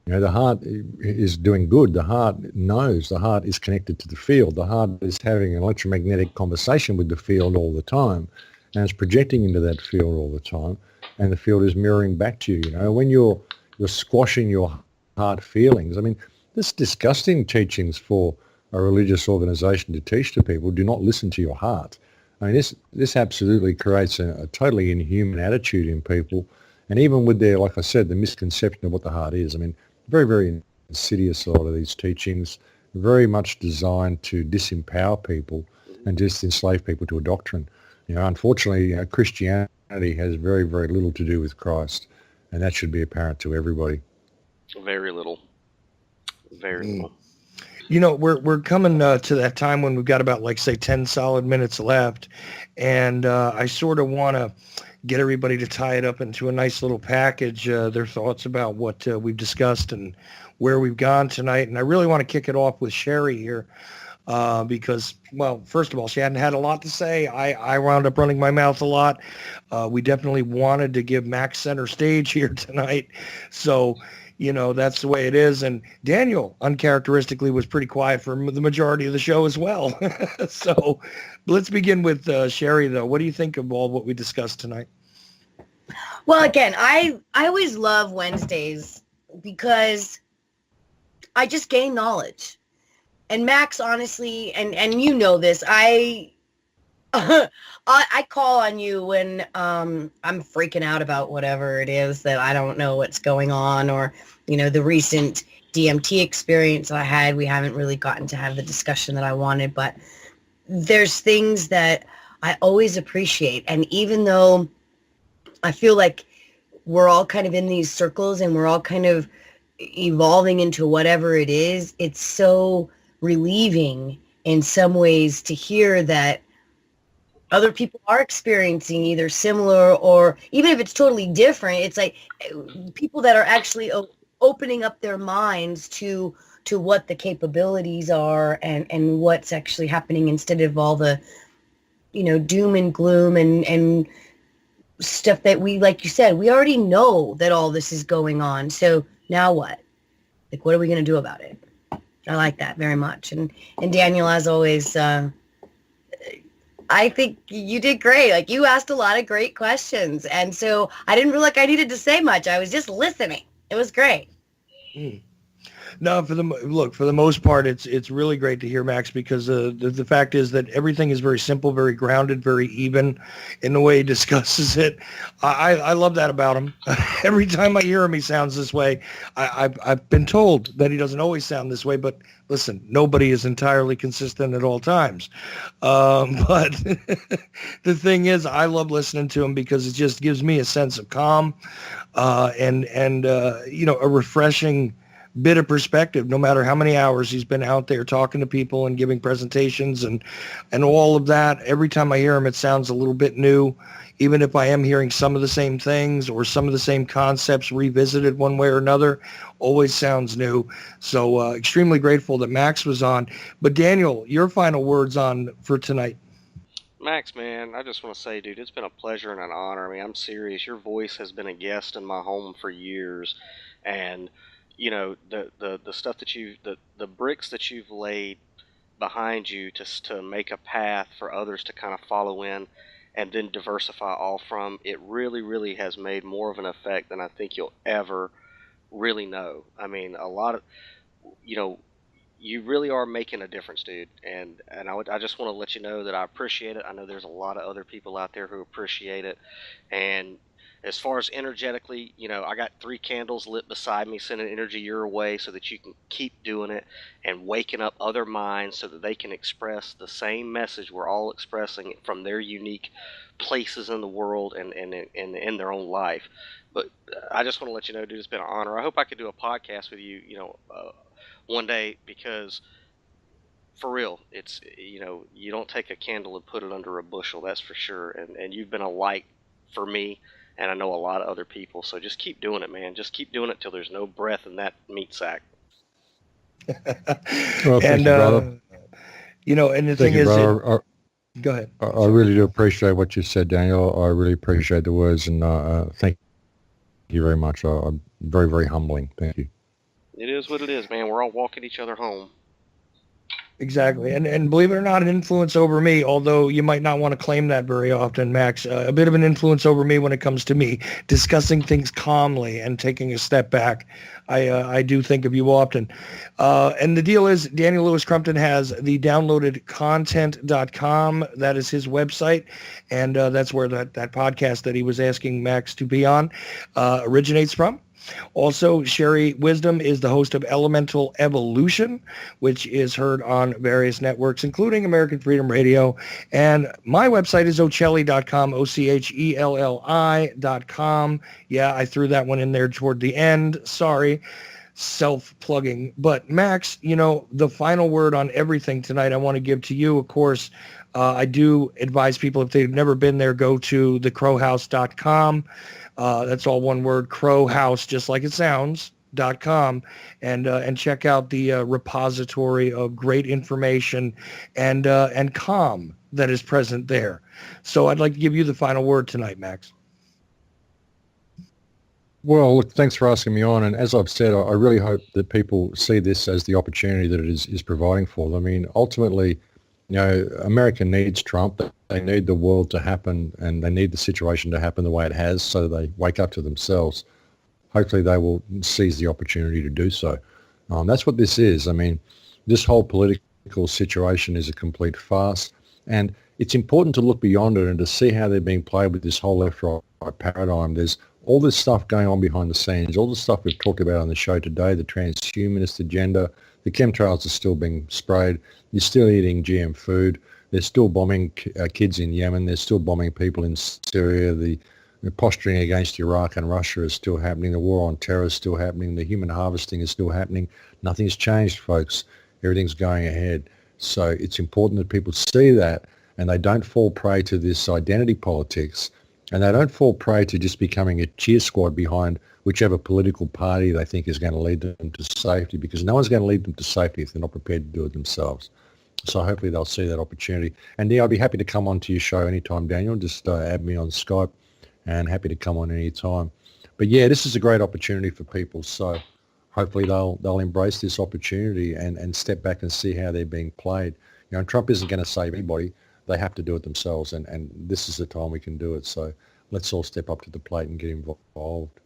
C: The heart is doing good. The heart knows. The heart is connected to the field. The heart is having an electromagnetic conversation with the field all the time, and it's projecting into that field all the time, and the field is mirroring back to you. When you're squashing your heart feelings, I mean, this disgusting teachings for a religious organization to teach to people, do not listen to your heart. I mean, this absolutely creates a totally inhuman attitude in people. And even with their, like I said, the misconception of what the heart is. I mean, very, very insidious, a lot of these teachings, very much designed to disempower people and just enslave people to a doctrine. Unfortunately, Christianity has very, very little to do with Christ. And that should be apparent to everybody.
D: Very little. Very little.
A: We're coming to that time when we've got about, like, say, 10 solid minutes left. And I sort of want to get everybody to tie it up into a nice little package, their thoughts about what we've discussed and where we've gone tonight. And I really want to kick it off with Sherry here because, well, first of all, she hadn't had a lot to say. I wound up running my mouth a lot. We definitely wanted to give Max center stage here tonight. So that's the way it is. And Daniel, uncharacteristically, was pretty quiet for the majority of the show as well. So let's begin with Sherry, though. What do you think of all what we discussed tonight?
B: Well, again, I always love Wednesdays because I just gain knowledge. And Max, honestly, and you know this, I call on you when I'm freaking out about whatever it is that I don't know what's going on, or, the recent DMT experience I had. We haven't really gotten to have the discussion that I wanted, but there's things that I always appreciate. And even though I feel like we're all kind of in these circles and we're all kind of evolving into whatever it is, it's so relieving in some ways to hear that other people are experiencing either similar, or even if it's totally different, it's like people that are actually opening up their minds to what the capabilities are and what's actually happening, instead of all the, doom and gloom and stuff that we, like you said, we already know that all this is going on. So now what? Like, what are we going to do about it? I like that very much. And Daniel, as always, I think you did great. Like, you asked a lot of great questions. And so I didn't feel like I needed to say much. I was just listening. It was great.
A: No, for the most part, it's really great to hear, Max, because the fact is that everything is very simple, very grounded, very even in the way he discusses it. I love that about him. Every time I hear him, he sounds this way. I've been told that he doesn't always sound this way, but listen, nobody is entirely consistent at all times. But the thing is, I love listening to him because it just gives me a sense of calm and a refreshing bit of perspective, no matter how many hours he's been out there talking to people and giving presentations and all of that. Every time I hear him, it sounds a little bit new, even if I am hearing some of the same things or some of the same concepts revisited one way or another, always sounds new. So extremely grateful that Max was on. But Daniel, your final words on for tonight.
D: Max, man, I just want to say, dude, it's been a pleasure and an honor. I mean, I'm serious. Your voice has been a guest in my home for years, and the stuff that the bricks that you've laid behind you to make a path for others to kind of follow in, and then diversify all from. It really, really has made more of an effect than I think you'll ever really know. I mean, a lot of you really are making a difference, dude. And I just want to let you know that I appreciate it. I know there's a lot of other people out there who appreciate it. And as far as energetically, I got 3 candles lit beside me, sending energy your way so that you can keep doing it and waking up other minds so that they can express the same message we're all expressing from their unique places in the world and in their own life. But I just want to let you know, dude, it's been an honor. I hope I could do a podcast with you, one day, because for real, it's you don't take a candle and put it under a bushel, that's for sure. And you've been a light for me, and I know a lot of other people. So just keep doing it, man. Just keep doing it till there's no breath in that meat sack.
C: Well, thank you, brother.
A: And the thing is, go ahead.
C: I really do appreciate what you said, Daniel. I really appreciate the words, and thank you very much. I'm very, very humbling. Thank you.
D: It is what it is, man. We're all walking each other home.
A: Exactly. And believe it or not, an influence over me, although you might not want to claim that very often, Max, a bit of an influence over me when it comes to me discussing things calmly and taking a step back. I do think of you often. And the deal is, Daniel Lewis Crumpton has the downloadedcontent.com. That is his website. And that's where that podcast that he was asking Max to be on originates from. Also, Sherry Wisdom is the host of Elemental Evolution, which is heard on various networks, including American Freedom Radio. And my website is Ochelli.com, Ochelli.com. Yeah, I threw that one in there toward the end. Sorry, self-plugging. But Max, the final word on everything tonight I want to give to you, of course. I do advise people, if they've never been there, go to thecrowhouse.com. That's all one word, Crow House, just like it sounds, .com, and check out the repository of great information and calm that is present there. So I'd like to give you the final word tonight, Max.
C: Well, look, thanks for asking me on. And as I've said, I really hope that people see this as the opportunity that it is providing for them. I mean, ultimately, America needs Trump. They need the world to happen, and they need the situation to happen the way it has, so they wake up to themselves. Hopefully they will seize the opportunity to do so. That's what this is. I mean, this whole political situation is a complete farce, and it's important to look beyond it and to see how they're being played with this whole left-right paradigm. There's all this stuff going on behind the scenes, all the stuff we've talked about on the show today, the transhumanist agenda. The chemtrails are still being sprayed. You're still eating GM food. They're still bombing kids in Yemen. They're still bombing people in Syria. The posturing against Iraq and Russia is still happening. The war on terror is still happening. The human harvesting is still happening. Nothing's changed, folks. Everything's going ahead. So it's important that people see that, and they don't fall prey to this identity politics, and they don't fall prey to just becoming a cheer squad behind whichever political party they think is going to lead them to safety, because no one's going to lead them to safety if they're not prepared to do it themselves. So hopefully they'll see that opportunity. And yeah, I'd be happy to come on to your show anytime, Daniel. Just add me on Skype, and happy to come on anytime. But yeah, this is a great opportunity for people. So hopefully they'll embrace this opportunity and step back and see how they're being played. Trump isn't going to save anybody. They have to do it themselves, and this is the time we can do it. So let's all step up to the plate and get involved.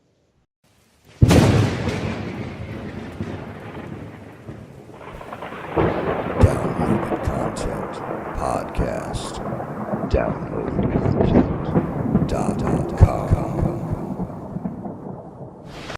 E: download.